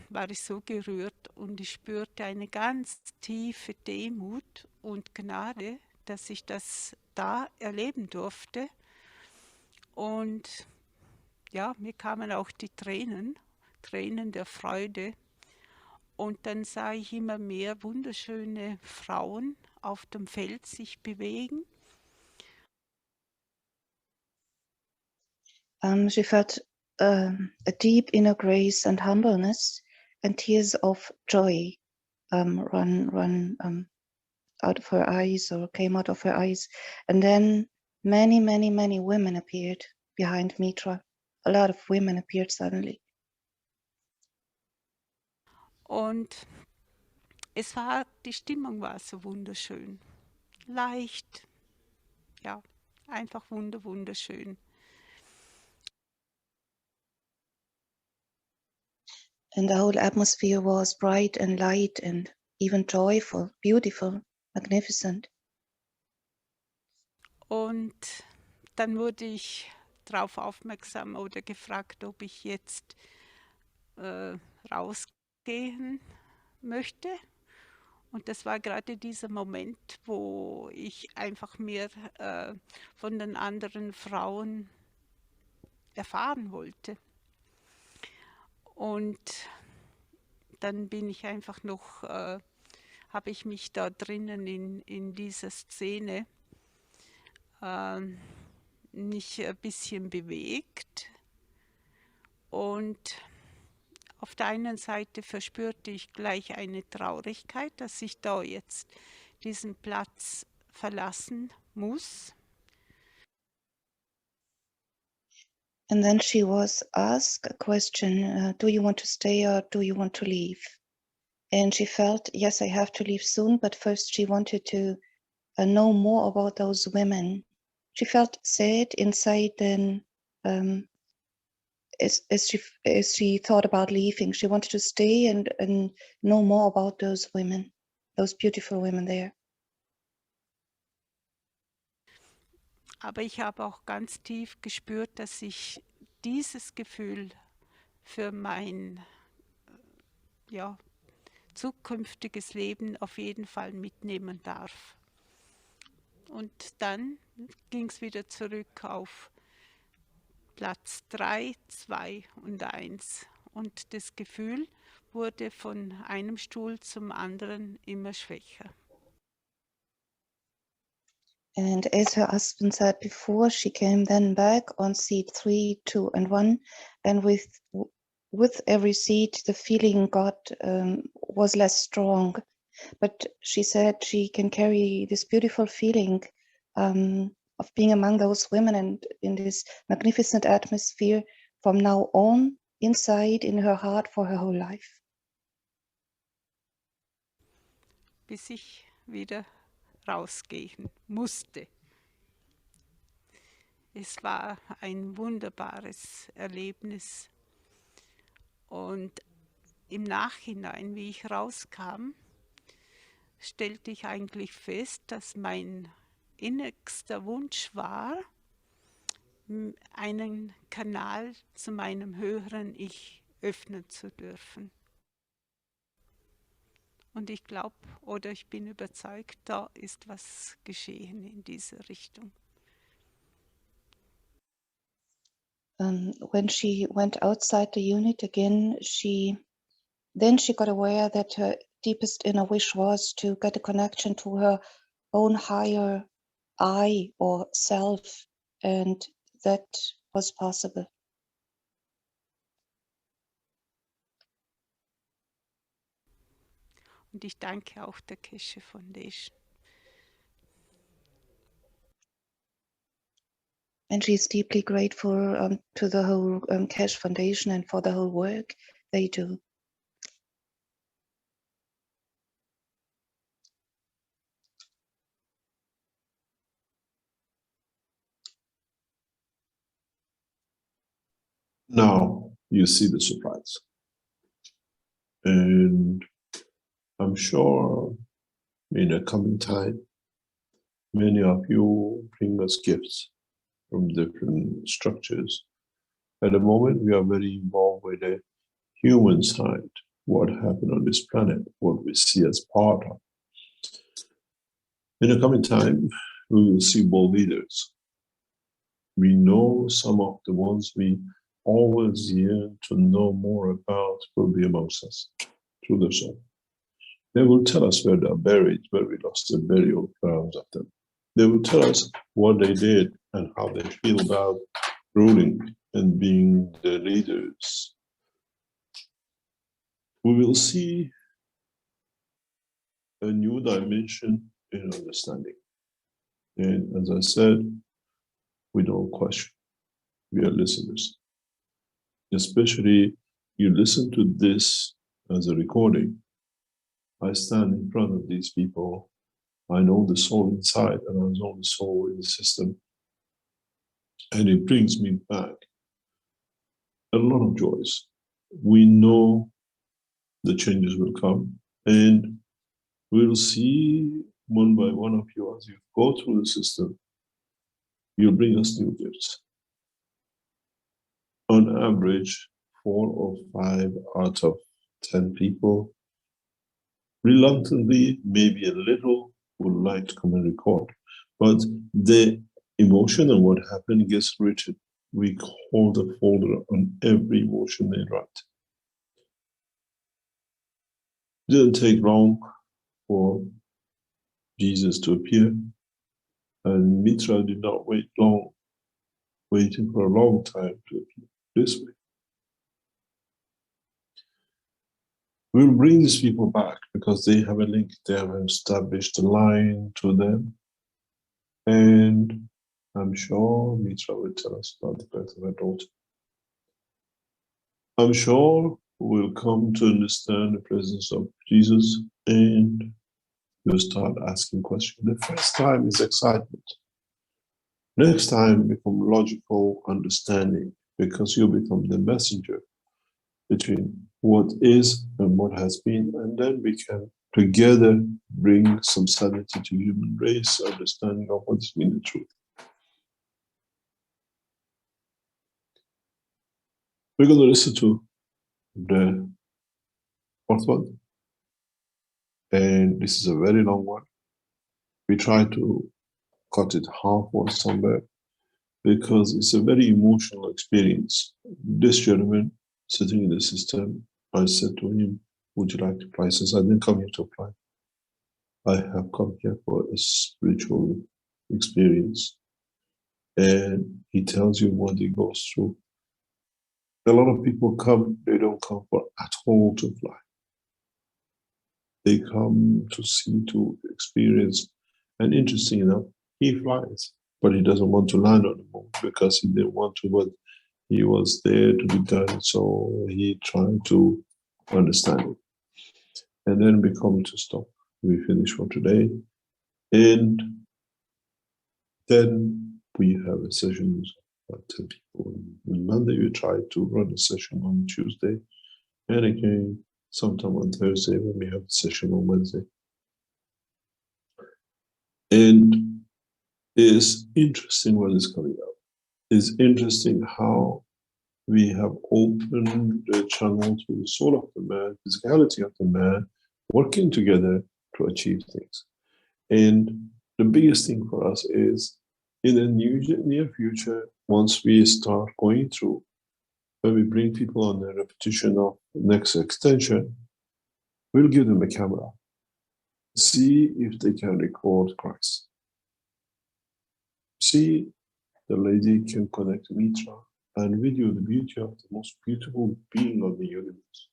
war ich so gerührt und ich spürte eine ganz tiefe Demut und Gnade, dass ich das da erleben durfte. Und ja, mir kamen auch die Tränen der Freude. Und dann sah ich immer mehr wunderschöne Frauen auf dem Feld sich bewegen. She felt a deep inner grace and humbleness, and tears of joy run out of her eyes, or came out of her eyes. And then many women appeared behind Mitra. A lot of women appeared suddenly. Und die Stimmung war so wunderschön, leicht, ja, einfach wunderschön. And the whole atmosphere was bright and light and even joyful, beautiful, magnificent. Und dann wurde ich darauf aufmerksam oder gefragt, ob ich jetzt rausgehen möchte. Und das war gerade dieser Moment, wo ich einfach mehr von den anderen Frauen erfahren wollte. Und dann bin ich einfach noch, habe ich mich da drinnen in dieser Szene mich ein bisschen bewegt. Und auf der einen Seite verspürte ich gleich eine Traurigkeit, dass ich da jetzt diesen Platz verlassen muss. And then she was asked a question, do you want to stay or do you want to leave? And she felt, yes, I have to leave soon, but first she wanted to know more about those women. She felt sad inside then as she thought about leaving. She wanted to stay and know more about those women, those beautiful women there. Aber ich habe auch ganz tief gespürt, dass ich dieses Gefühl für mein zukünftiges Leben auf jeden Fall mitnehmen darf. Und dann ging es wieder zurück auf Platz 3, 2 und 1. Und das Gefühl wurde von einem Stuhl zum anderen immer schwächer. And as her husband said before, she came then back on seat 3, 2, and 1, and with every seat, the feeling was less strong. But she said she can carry this beautiful feeling of being among those women and in this magnificent atmosphere from now on, inside in her heart for her whole life. Bis ich wieder rausgehen musste. Es war ein wunderbares Erlebnis. Und im Nachhinein, wie ich rauskam, stellte ich eigentlich fest, dass mein innigster Wunsch war, einen Kanal zu meinem höheren Ich öffnen zu dürfen. Und ich glaube oder ich bin überzeugt, da ist was geschehen in diese Richtung. When she went outside the unit again, she got aware that her deepest inner wish was to get a connection to her own higher I or self, and that was possible. Und ich danke auch der Keshe Foundation. And she's deeply grateful to the whole Cash Foundation and for the whole work they do. Now you see the surprise. And I'm sure in a coming time, many of you bring us gifts from different structures. At the moment, we are very involved with the human side, what happened on this planet, what we see as part of. In the coming time, we will see world leaders. We know some of the ones we always yearn to know more about will be amongst us through the soul. They will tell us where they are buried, where we lost the burial grounds of them. They will tell us what they did and how they feel about ruling and being the leaders. We will see a new dimension in understanding. And as I said, we don't question. We are listeners. Especially you listen to this as a recording. I stand in front of these people. I know the soul inside and I know the soul in the system. And it brings me back a lot of joys. We know the changes will come and we'll see one by one of you as you go through the system. You'll bring us new gifts. On average, 4 or 5 out of 10 people, reluctantly, maybe a little, would like to come and record. But the emotion and what happened gets written. We hold a folder on every emotion they write. It didn't take long for Jesus to appear, and Mitra did not wait long, waiting for a long time to appear this way. We'll bring these people back because they have a link, they have established a line to them. And I'm sure Mitra will tell us about the birth of her daughter. I'm sure we'll come to understand the presence of Jesus and we'll start asking questions. The first time is excitement. Next time become logical understanding because you become the messenger between what is and what has been, and then we can together bring some sanity to human race, understanding of what is mean the truth. We're going to listen to the fourth one, and this is a very long one. We try to cut it half or somewhere because it's a very emotional experience. This gentleman sitting in the system, I said to him, would you like to apply? He says, I didn't come here to apply. I have come here for a spiritual experience, and he tells you what he goes through. A lot of people come, they don't come for at all to fly. They come to see, to experience. And interesting enough, he flies, but he doesn't want to land on the moon because he didn't want to, but he was there to be done. So he tried to understand it. And then we come to stop. We finish for today. And then we have a session about 10 people. On Monday, we try to run a session on Tuesday. And again, sometime on Thursday when we have a session on Wednesday. And it's interesting what is coming up. It's interesting how we have opened the channel to the soul of the man, physicality of the man, working together to achieve things. And the biggest thing for us is in the near future, once we start going through, when we bring people on the repetition of the next extension, we'll give them a camera. See if they can record Christ. See the lady can connect Mitra and video the beauty of the most beautiful being of the universe.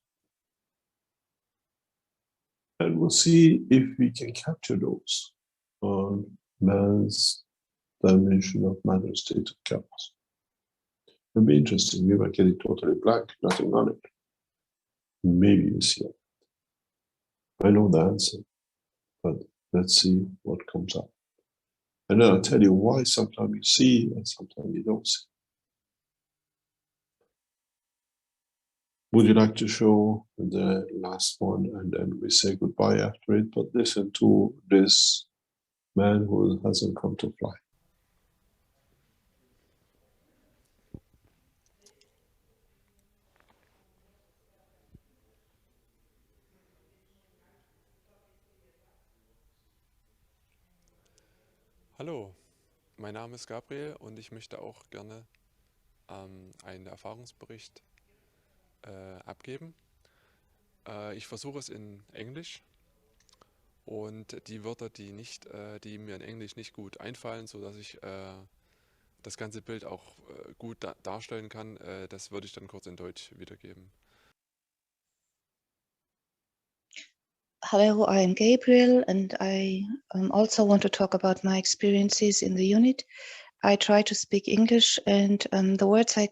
And we'll see if we can capture those on man's dimension of matter state of chaos. It'll be interesting. We might get it totally blank, nothing on it. Maybe you see it. I know the answer, but let's see what comes up. And then I'll tell you why sometimes you see and sometimes you don't see. Would you like to show the last one and then we say goodbye after it? But listen to this man who hasn't come to fly. Hallo, mein Name ist Gabriel und ich möchte auch gerne einen Erfahrungsbericht abgeben. Ich versuche es in Englisch und die Wörter, die mir in Englisch nicht gut einfallen, sodass ich das ganze Bild auch gut darstellen kann, das würde ich dann kurz in Deutsch wiedergeben. Hello, I am Gabriel, and I also want to talk about my experiences in the unit. I try to speak English, and the words I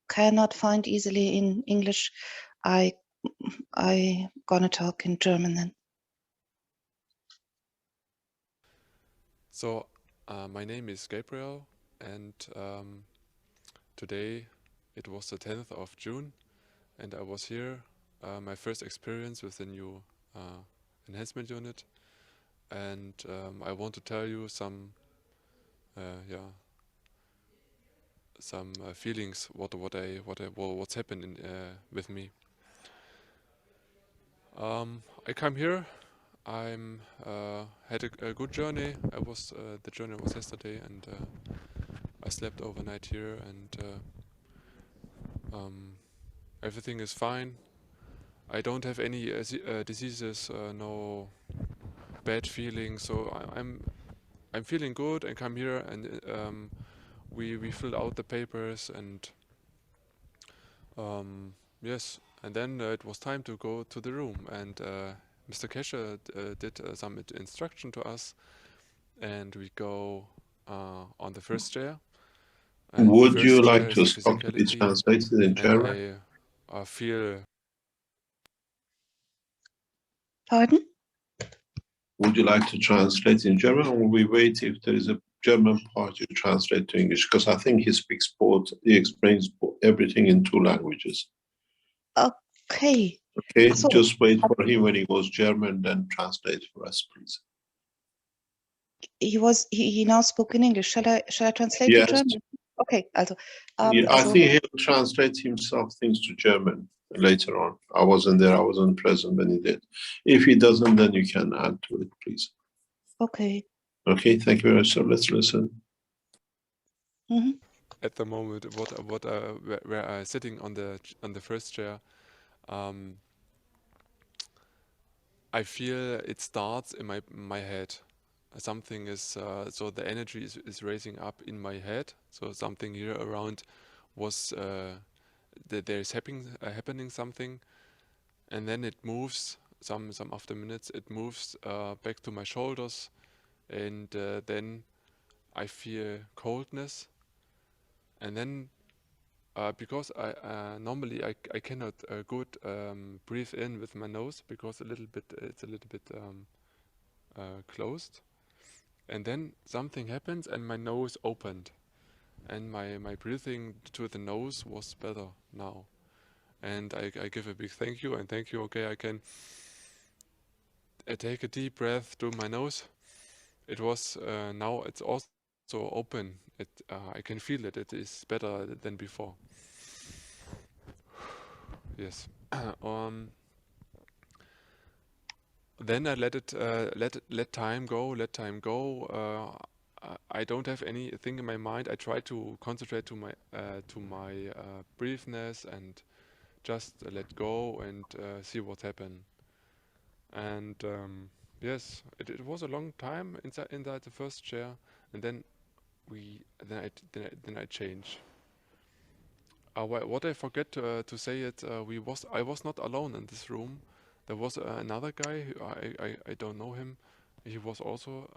cannot find easily in English, I gonna talk in German then. So, my name is Gabriel, and today it was the 10th of June, and I was here, my first experience with the new enhancement unit, and I want to tell you some feelings what's happened with me. I come here. I'm had a good journey. The journey was yesterday, and I slept overnight here, and everything is fine. I don't have any diseases, no bad feelings. So I'm feeling good. And come here, and we filled out the papers, and yes, and then it was time to go to the room, and Mr. Keshe did some instruction to us, and we go on the first chair. And would you like to stop to be translated in German? And I feel. Pardon? Would you like to translate in German, or will we wait if there is a German part you translate to English? Because I think he speaks both, he explains everything in two languages. Okay. Okay, So, just wait for him when he goes German, then translate for us, please. He now spoke in English. Shall I translate Yes. to German? Okay, also. Yeah, I think he'll translate himself things to German later on. I wasn't there, I wasn't present when he did. If he doesn't, then you can add to it, please. Okay. Okay, thank you very much. So let's listen. Mm-hmm. At the moment, where I'm sitting on the first chair, I feel it starts in my head. something is so the energy is raising up in my head. So something here around was that there is happening something, and then it moves. Some after minutes it moves back to my shoulders, and then I feel coldness, and then because I normally I cannot good breathe in with my nose because it's a little bit closed, and then something happens and my nose opened, and my breathing to the nose was better now, and I give a big thank you and thank you. Okay, I can take a deep breath through my nose. It was now it's also open. I can feel it. It is better than before. Yes. um, then I let time go. Let time go. I don't have anything in my mind. I try to concentrate to my briefness and just let go and see what happened. And yes, it was a long time inside the first chair, and then then I change. What I forget to say it, I was not alone in this room. There was another guy who I don't know him. He was also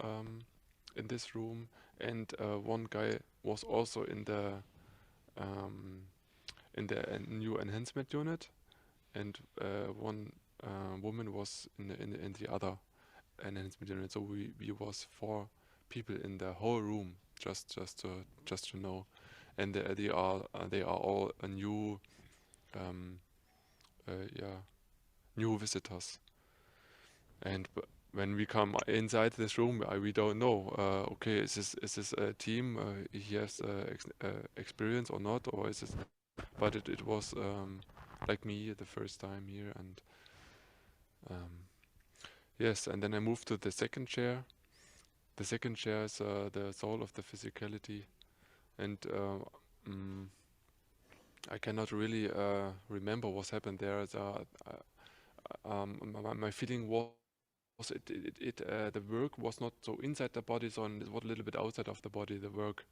in this room, and one guy was also um, in the new enhancement unit, and one woman was in the other enhancement unit. So we was 4 people in the whole room, just to know, and they are all a new um, yeah, new visitors. And when we come inside this room, we don't know. Okay, is this a team? He has experience or not, or is this? But it was like me the first time here, and yes. And then I moved to the second chair. The second chair is the soul of the physicality, and I cannot really remember what happened there. My feeling was the work was not so inside the body, so it was a little bit outside of the body. The work,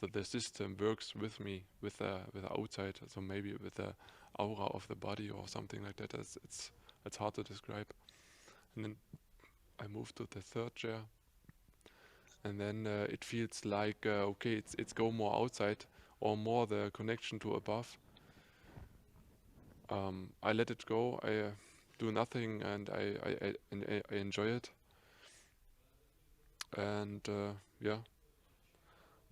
the system works with me, with the outside. So maybe with the aura of the body or something like that. It's hard to describe. And then I moved to the third chair, and then it feels like okay, it's go more outside or more the connection to above. I let it go. I do nothing, and I enjoy it. And yeah,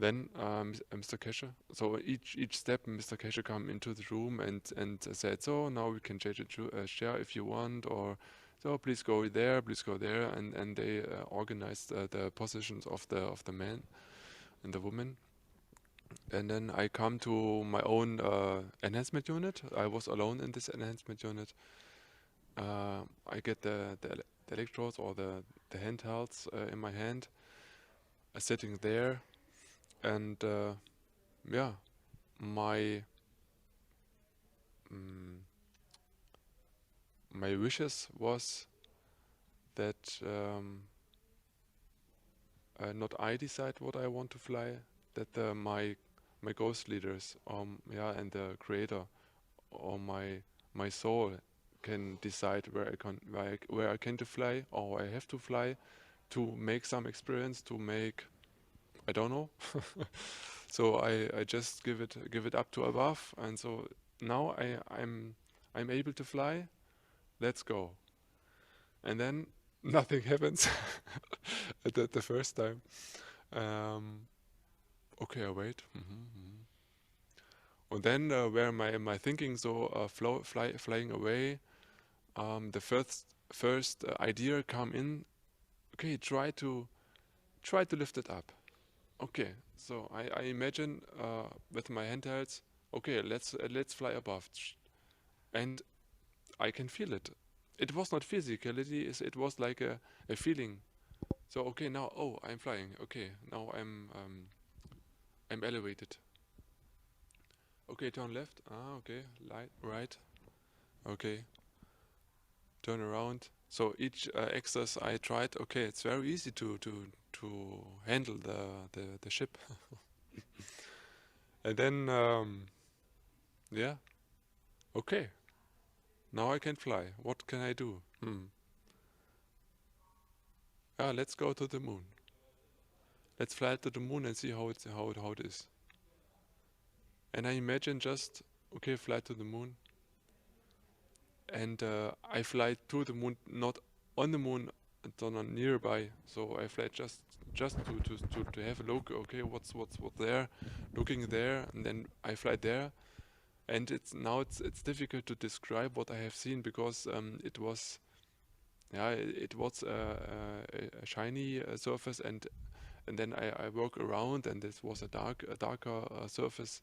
then Mr. Keshe. So each step, Mr. Keshe come into the room and said, so now we can change a chair if you want, or so please go there, and they organized the positions of the man and the woman. And then I come to my own enhancement unit. I was alone in this enhancement unit. I get the electrodes or the handhelds in my hand, sitting there, and yeah, my mm, my wishes was that not I decide what I want to fly, that my ghost leaders, yeah, and the creator or my soul can decide where I can to fly or I have to fly to make some experience, to make, I don't know. So I just give it up to above, and so now I'm able to fly. Let's go. And then nothing happens at the first time. Okay, I wait. And then where my thinking so flying away, the first idea come in. Okay, try to lift it up. Okay, so I imagine with my handhelds. Okay, let's fly above, and I can feel it. It was not physicality; it was like a feeling. So okay, now I'm flying. Okay, now I'm elevated. Okay, turn left. Okay, right. Okay, turn around. So each exercise I tried, okay, it's very easy to handle the ship. And then yeah, okay, now I can fly. What can I do? Let's go to the moon. Let's fly to the moon and see how it is. And I imagine just, okay, fly to the moon. And I fly to the moon, not on the moon, sondern nearby. So I fly just to have a look. Okay, what's there, looking there, and then I fly there. And it's difficult to describe what I have seen because it was a shiny surface, and then I walk around, and this was a darker surface.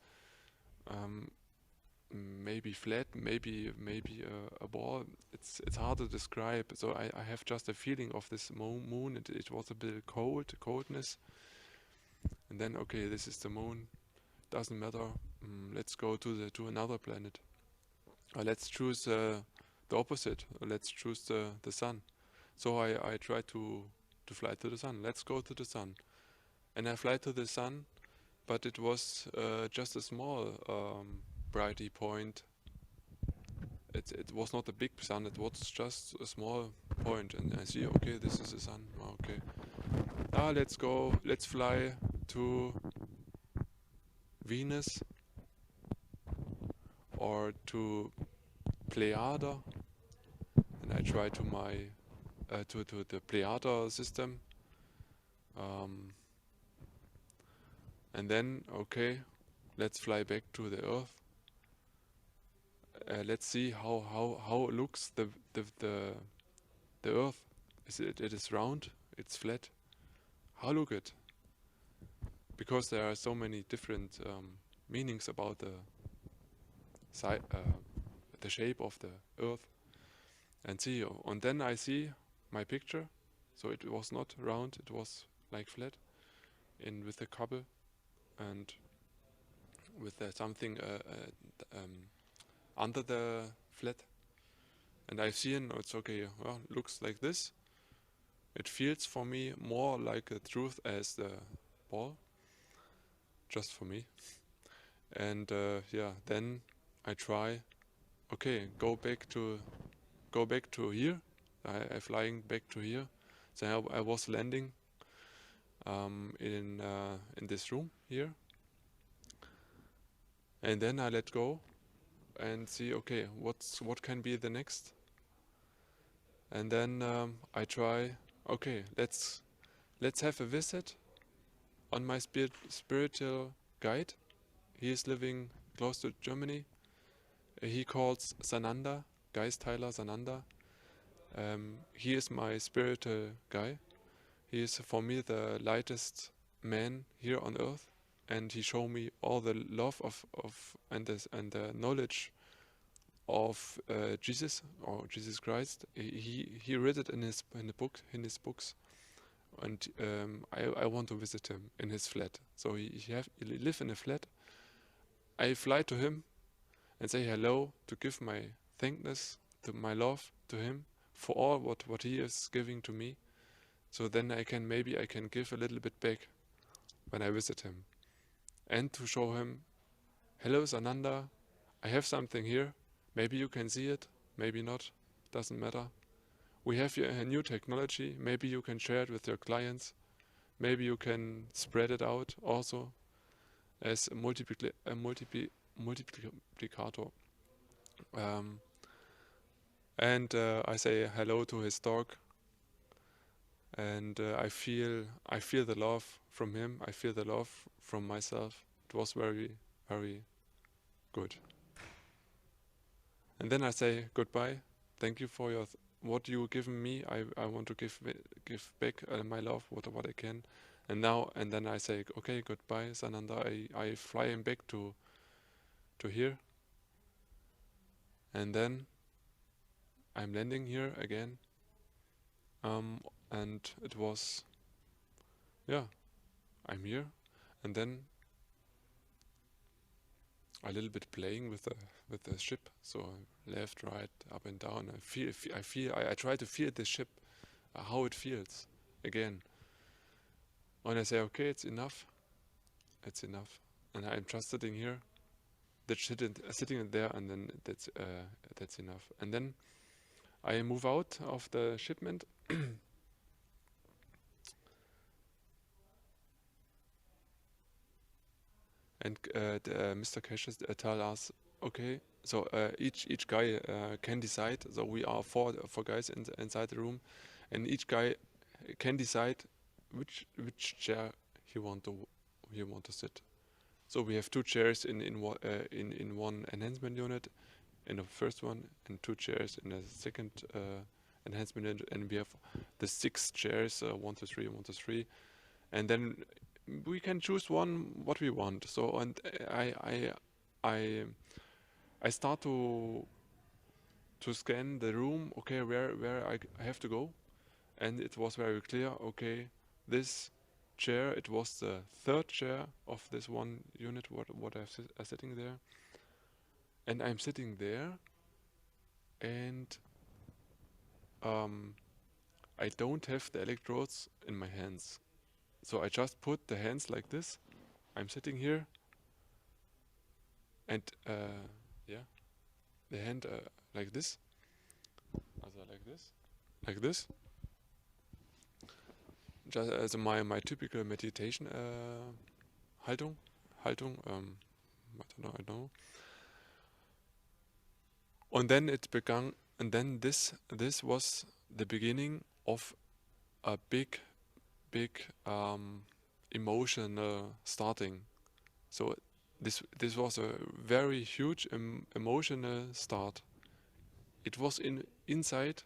Maybe flat, maybe a ball. It's hard to describe. So I have just a feeling of this moon. It was a bit coldness. And then okay, this is the moon. Doesn't matter. Let's go to another planet. Let's choose the opposite. Let's choose the sun. So I try to fly to the sun. Let's go to the sun. And I fly to the sun, but it was just a small brighty point. It was not a big sun, it was just a small point, and I see, okay, this is the sun. Okay. Let's fly to Venus or to Pleiada. And I try to the Pleiada system. And then, okay, let's fly back to the Earth. Let's see how looks the Earth. It is round, it's flat. How look it? Because there are so many different meanings about the shape of the Earth. And see, and then I see my picture. So it was not round, it was like flat, with a couple and with something under the flat. And I see, and it's okay. Well, looks like this. It feels for me more like a truth as the ball, just for me. And then I try. Okay, go back to here. I flying back to here. So I was landing in this room here, and then I let go and see. Okay, what can be the next? And then I try. Okay, let's have a visit on my spiritual guide. He is living close to Germany. He calls Sananda, Geistheiler Sananda. He is my spiritual guy. He is for me the lightest man here on earth, and he showed me all the love and the knowledge of Jesus or Jesus Christ. He read it in his books, and I want to visit him in his flat. So he live in a flat. I fly to him and say hello to give my thankness to my love to him for all what he is giving to me. So then I can give a little bit back when I visit him, and to show him, hello Sananda, I have something here. Maybe you can see it, maybe not, doesn't matter. We have here a new technology. Maybe you can share it with your clients. Maybe you can spread it out also as a multiplicator. And I say hello to his dog, and I feel the love from him. I feel the love from myself. It was very, very good. And then I say goodbye. Thank you for what you given me. I want to give back my love, what I can. And then I say, okay, goodbye, Sananda. I fly him back to here. And then I'm landing here again. And it was, I'm here. And then a little bit playing with the ship. So left, right, up and down. I try to feel the ship, how it feels again. And I say, okay, it's enough. It's enough. And I'm just sitting here, sitting there, and then that's enough. And then I move out of the shipment. And Mr. Cassius tell us, okay, so each guy can decide. So we are four guys inside the room, and each guy can decide which chair he want to sit. So we have 2 chairs in one enhancement unit, in the first one, and 2 chairs in the second enhancement unit, and we have the 6 chairs, 1 to 3, 1 to 3, and then we can choose one what we want. So and I start to scan the room. Okay, where I have to go, and it was very clear. Okay, this chair. It was the 3rd chair of this one unit. What I'm sitting there, and I'm sitting there, and I don't have the electrodes in my hands. So I just put the hands like this. I'm sitting here, and yeah, the hand like this, also like this. Just as my typical meditation Haltung. I don't know. And then it began, and then this was the beginning of a big emotional starting. So this was a very huge emotional start. It was inside.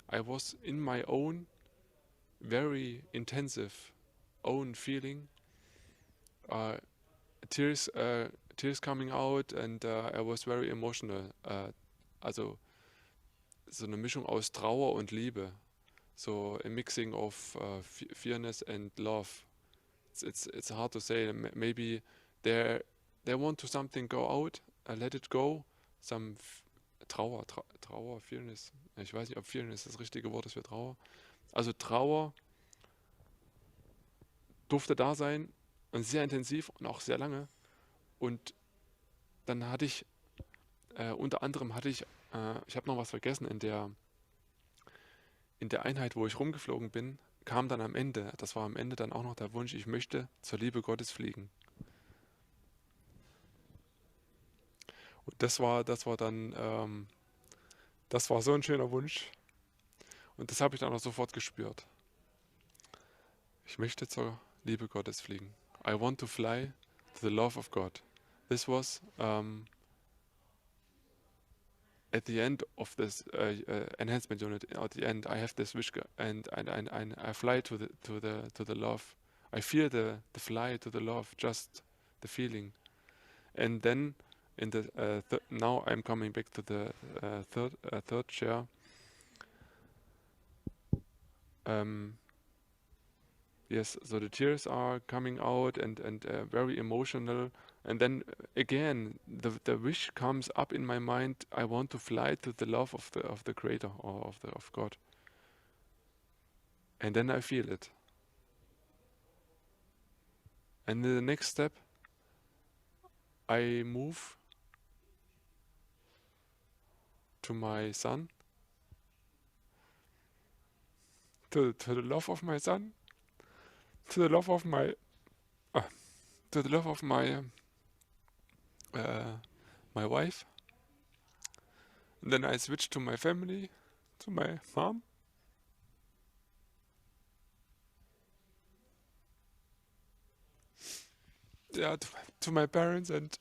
I was in my own very intensive own feeling. Tears coming out, and I was very emotional. Also so eine Mischung aus Trauer und Liebe. So a mixing of fearness and love. It's hard to say. Maybe they want to something go out, let it go. Some Trauer, Fearness. Ich weiß nicht, ob Fearness das richtige Wort ist für Trauer. Also Trauer durfte da sein und sehr intensiv und auch sehr lange. Und dann hatte ich, unter anderem ich habe noch was vergessen, in der Einheit, wo ich rumgeflogen bin, kam dann am Ende dann auch noch der Wunsch, ich möchte zur Liebe Gottes fliegen. Und das war dann, das war so ein schöner Wunsch. Und das habe ich dann auch sofort gespürt. Ich möchte zur Liebe Gottes fliegen. I want to fly to the love of God. This was at the end of this enhancement unit. At the end, I have this wish, and I fly to the love. I feel the fly to the love, just the feeling. And then in the now I'm coming back to the third chair. Yes, so the tears are coming out and very emotional. And then again, the wish comes up in my mind. I want to fly to the love of the Creator, or of God. And then I feel it. And in the next step, I move to my son, to the love of my son, to the love of my my wife. And then I switch to my family, to my mom. Yeah, to my parents and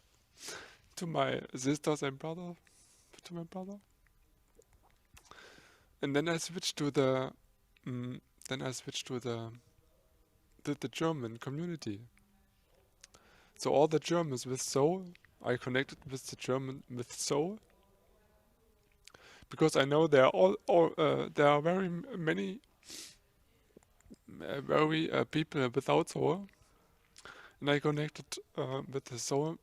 to my sisters and brother, to my brother. And then I switch to the the German community. So all the Germans with soul, I connected with the German with soul, because I know there are very many people without soul, and I connected with the soul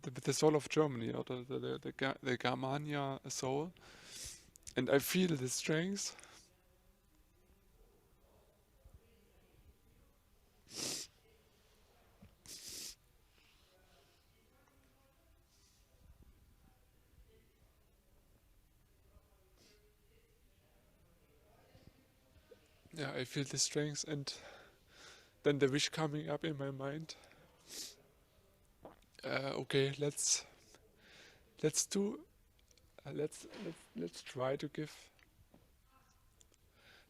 the soul of Germany, or the Germania soul, and I feel the strength. Yeah, I feel the strength, and then the wish coming up in my mind. Okay, let's do. Let's try to give.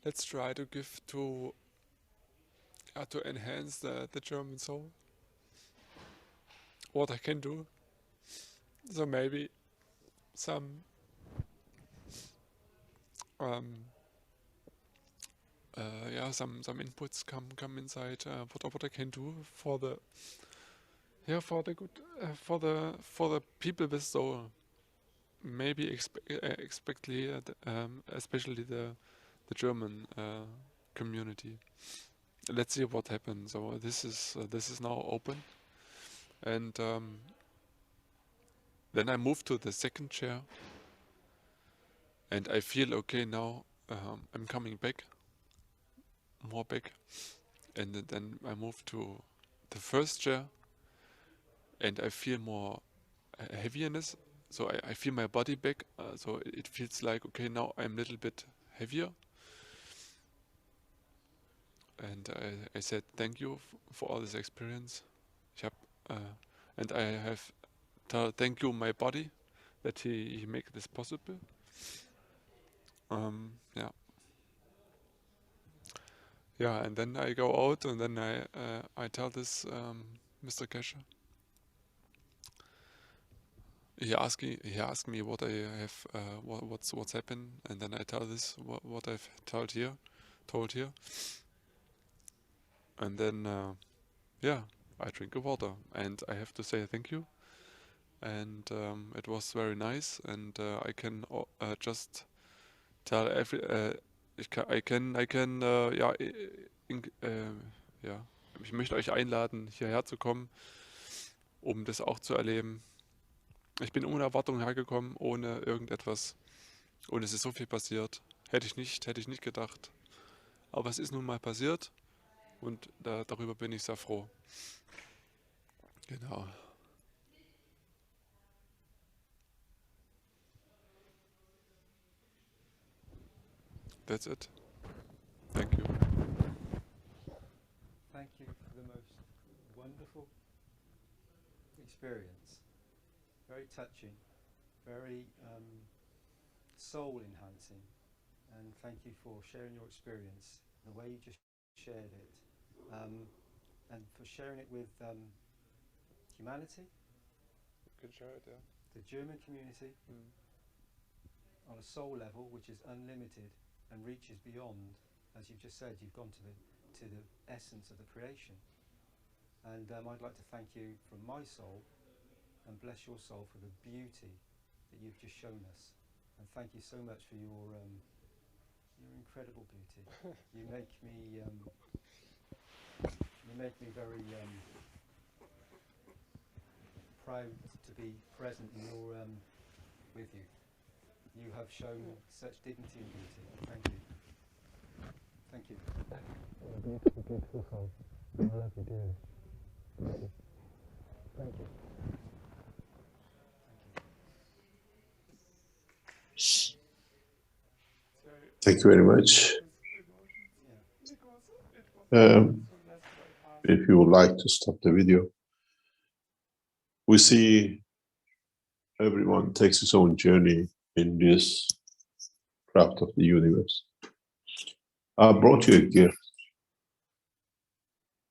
Let's try to give to enhance the German soul. What I can do. So maybe some yeah, some inputs come inside. What I can do for the for the good for the people with soul. Maybe especially the German community. Let's see what happens. So this is now open, and then I move to the second chair, and I feel okay now. I'm coming back, more back, and then I move to the first chair, and I feel more heaviness. So I feel my body back. So it feels like okay, now I'm a little bit heavier. And I said thank you for all this experience. And I have thank you my body that he make this possible. Yeah. Yeah, and then I go out, and then I tell this Mr. Kesher. He asked me what I have what's happened, and then I tell this what I've told here, and then yeah, I drink a water, and I have to say thank you, and it was very nice, and I can just tell I can ja ja, ich möchte euch einladen, hierher zu kommen, um das auch zu erleben. Ich bin ohne Erwartung hergekommen, ohne irgendetwas, und es ist so viel passiert. Hätte ich nicht gedacht. Aber es ist nun mal passiert, und darüber bin ich sehr froh. Genau. That's it. Thank you. Thank you for the most wonderful experience. Very touching, very soul enhancing, and thank you for sharing your experience, the way you just shared it, and for sharing it with humanity, You can share it, yeah. the German community, on a soul level, which is unlimited and reaches beyond. As you've just said, you've gone to the essence of the creation. And I'd like to thank you from my soul, and bless your soul for the beauty that you've just shown us. And thank you so much for your incredible beauty. You make me very proud to be present in your with you. You have shown such dignity and beauty. Thank you. Thank you. Beautiful, beautiful soul. I love you dearly. Thank you. Thank you. Thank you very much. If you would like to stop the video, we see everyone takes his own journey in this craft of the universe. I brought you a gift,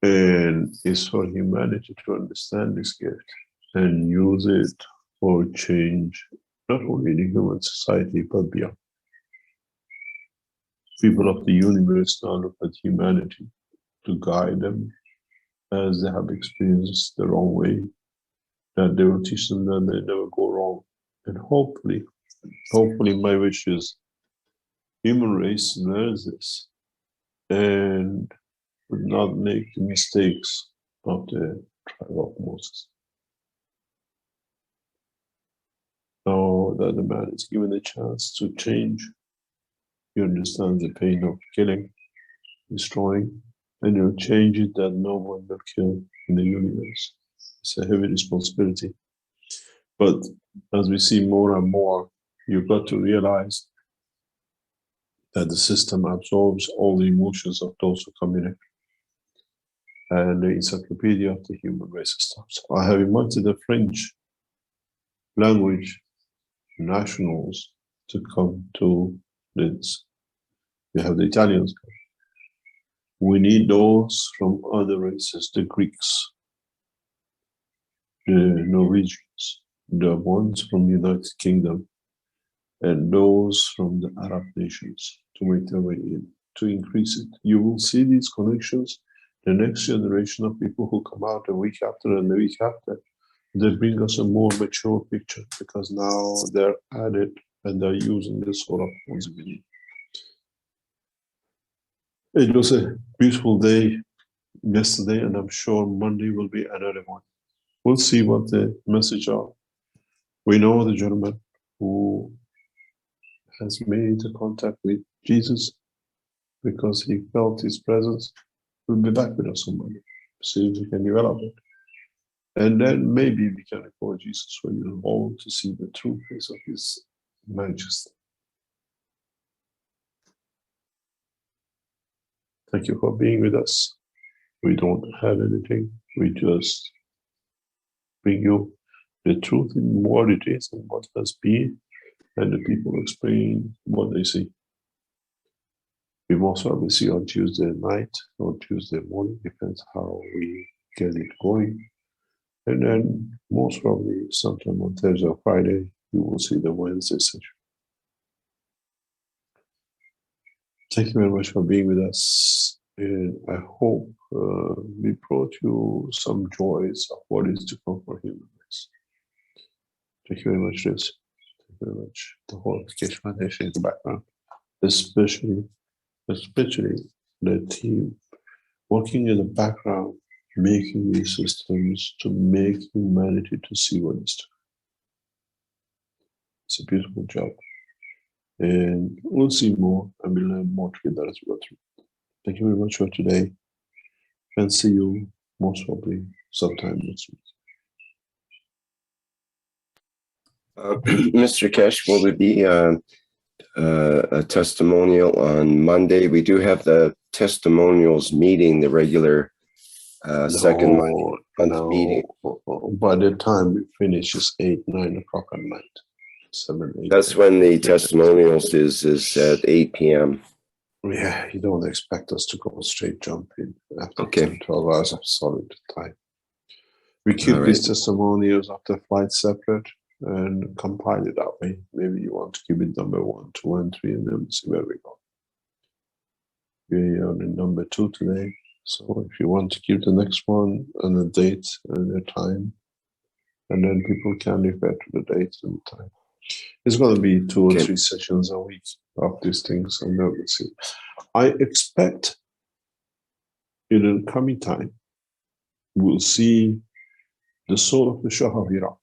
and it's for humanity to understand this gift and use it for change, not only in the human society, but beyond. People of the universe now look at humanity to guide them as they have experienced the wrong way, that they will teach them that they never go wrong. And hopefully my wish is human race learns this and would not make the mistakes of the tribe of Moses. the man is given a chance to change, he understands the pain of killing, destroying, and he'll change it that no one will kill in the universe. It's a heavy responsibility. But as we see more and more, you've got to realize that the system absorbs all the emotions of those who come in it. And the encyclopedia of the human race stops. I have invited the French language nationals to come to this. We have the Italians. We need those from other races, the Greeks, the Norwegians, the ones from the United Kingdom, and those from the Arab nations to make their way in, to increase it. You will see these connections. The next generation of people who come out a week after and the week after, they bring us a more mature picture because now they're added and they're using this sort of responsibility. It was a beautiful day yesterday, and I'm sure Monday will be another one. We'll see what the message are. We know the gentleman who has made a contact with Jesus because he felt his presence. Will be back with us on Monday. See if we can develop it. And then maybe we can record Jesus when you're all to see the true face of his majesty. Thank you for being with us. We don't have anything. We just bring you the truth in what it is and what has been, and the people explain what they see. We most probably see on Tuesday night or Tuesday morning, depends how we get it going. And then most probably sometime on Thursday or Friday, you will see the Wednesday session. Thank you very much for being with us. And I hope we brought you some joys of what is to come for human race. Thank you very much, Liz. Thank you very much. The whole Application Foundation in the background, especially the team working in the background, making these systems to make humanity to see what is true. It's a beautiful job. And we'll see more and we'll learn more together as we go through. Thank you very much for today, and see you most probably sometime next week. Mr. Kesh, will there be a testimonial on Monday? We do have the testimonials meeting, the regular second month meeting. By the time we finish, it's 8, 9 o'clock at night. 7, 8. That's when the testimonials is at 8 p.m. Yeah, you don't expect us to go straight jump in after 10, 12 hours of solid time. We keep these testimonials of the flight separate and compile it that way. Maybe you want to keep it number 1, 2, and 3, and then see where we go. We are on number 2 today. So if you want to keep the next one and the date and the time, and then people can refer to the date and the time. It's going to be 2 or 3 sessions a week of these things, and then we'll see. I expect in the coming time, we'll see the soul of the Shah of Iran.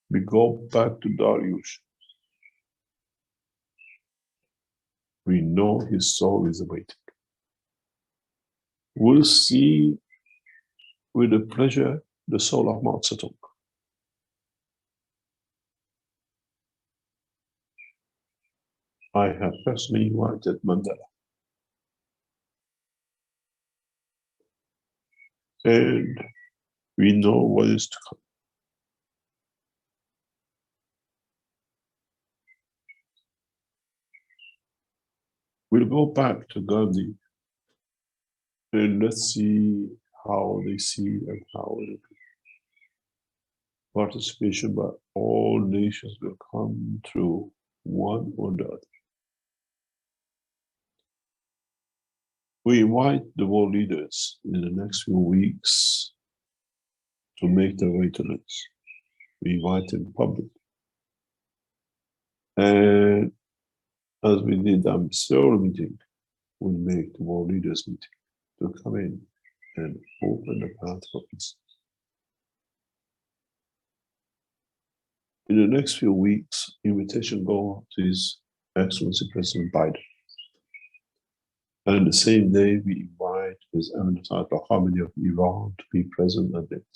We go back to Dariush. We know his soul is awaiting. We'll see with the pleasure the soul of Mao Zedong. I have personally invited Mandela. And we know what is to come. We'll go back to Gandhi and let's see how they see and how it is. Participation by all nations will come through one or the other. We invite the world leaders in the next few weeks to make their way to this. We invite in public. And as we did the ambassador meeting, we make the world leaders meeting to come in and open the path for peace. in the next few weeks, invitation go to His Excellency President Biden. And the same day, we invite His Eminence Ayatollah Khamenei of Iran to be present at it.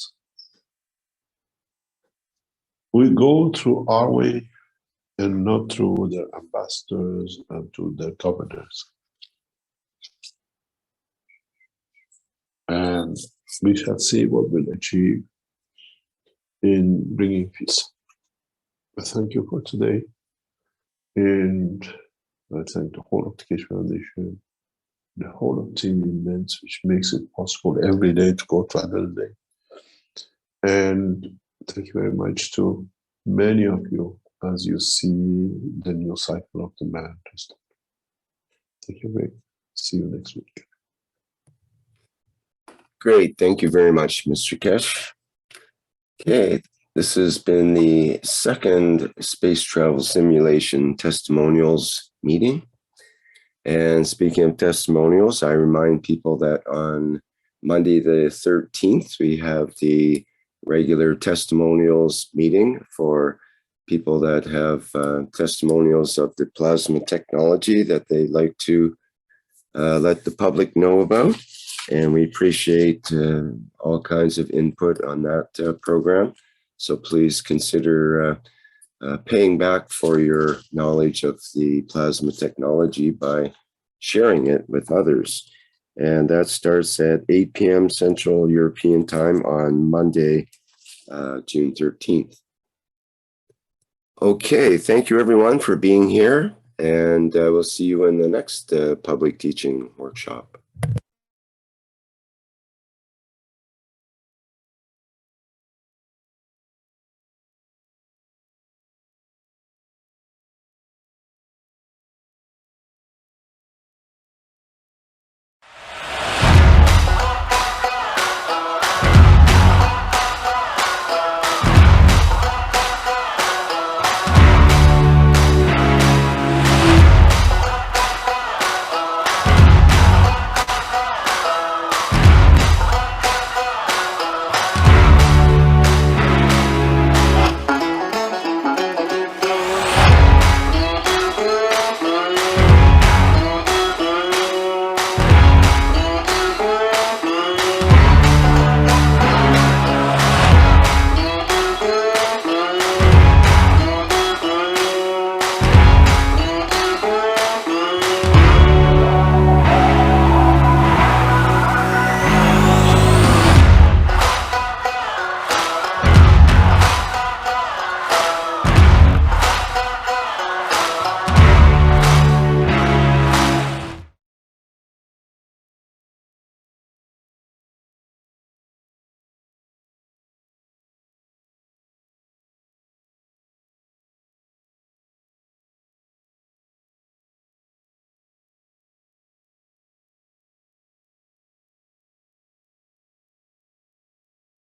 We go through our way and not through their ambassadors and through their governors. And we shall see what we'll achieve in bringing peace. I thank you for today. And I thank the whole of the Keshe Foundation, the whole of Team Immense, which makes it possible every day to go to another day. And thank you very much to many of you as you see the new cycle of the man. Thank you very much. See you next week. Great. Thank you very much, Mr. Kesh. Okay, this has been the second Space Travel Simulation Testimonials meeting. And speaking of testimonials, I remind people that on Monday the 13th, we have the regular testimonials meeting for people that have testimonials of the plasma technology that they'd like to let the public know about. And we appreciate all kinds of input on that program. So please consider paying back for your knowledge of the plasma technology by sharing it with others. And that starts at 8 p.m. Central European Time on Monday, June 13th. Okay, thank you everyone for being here. And we'll see you in the next public teaching workshop.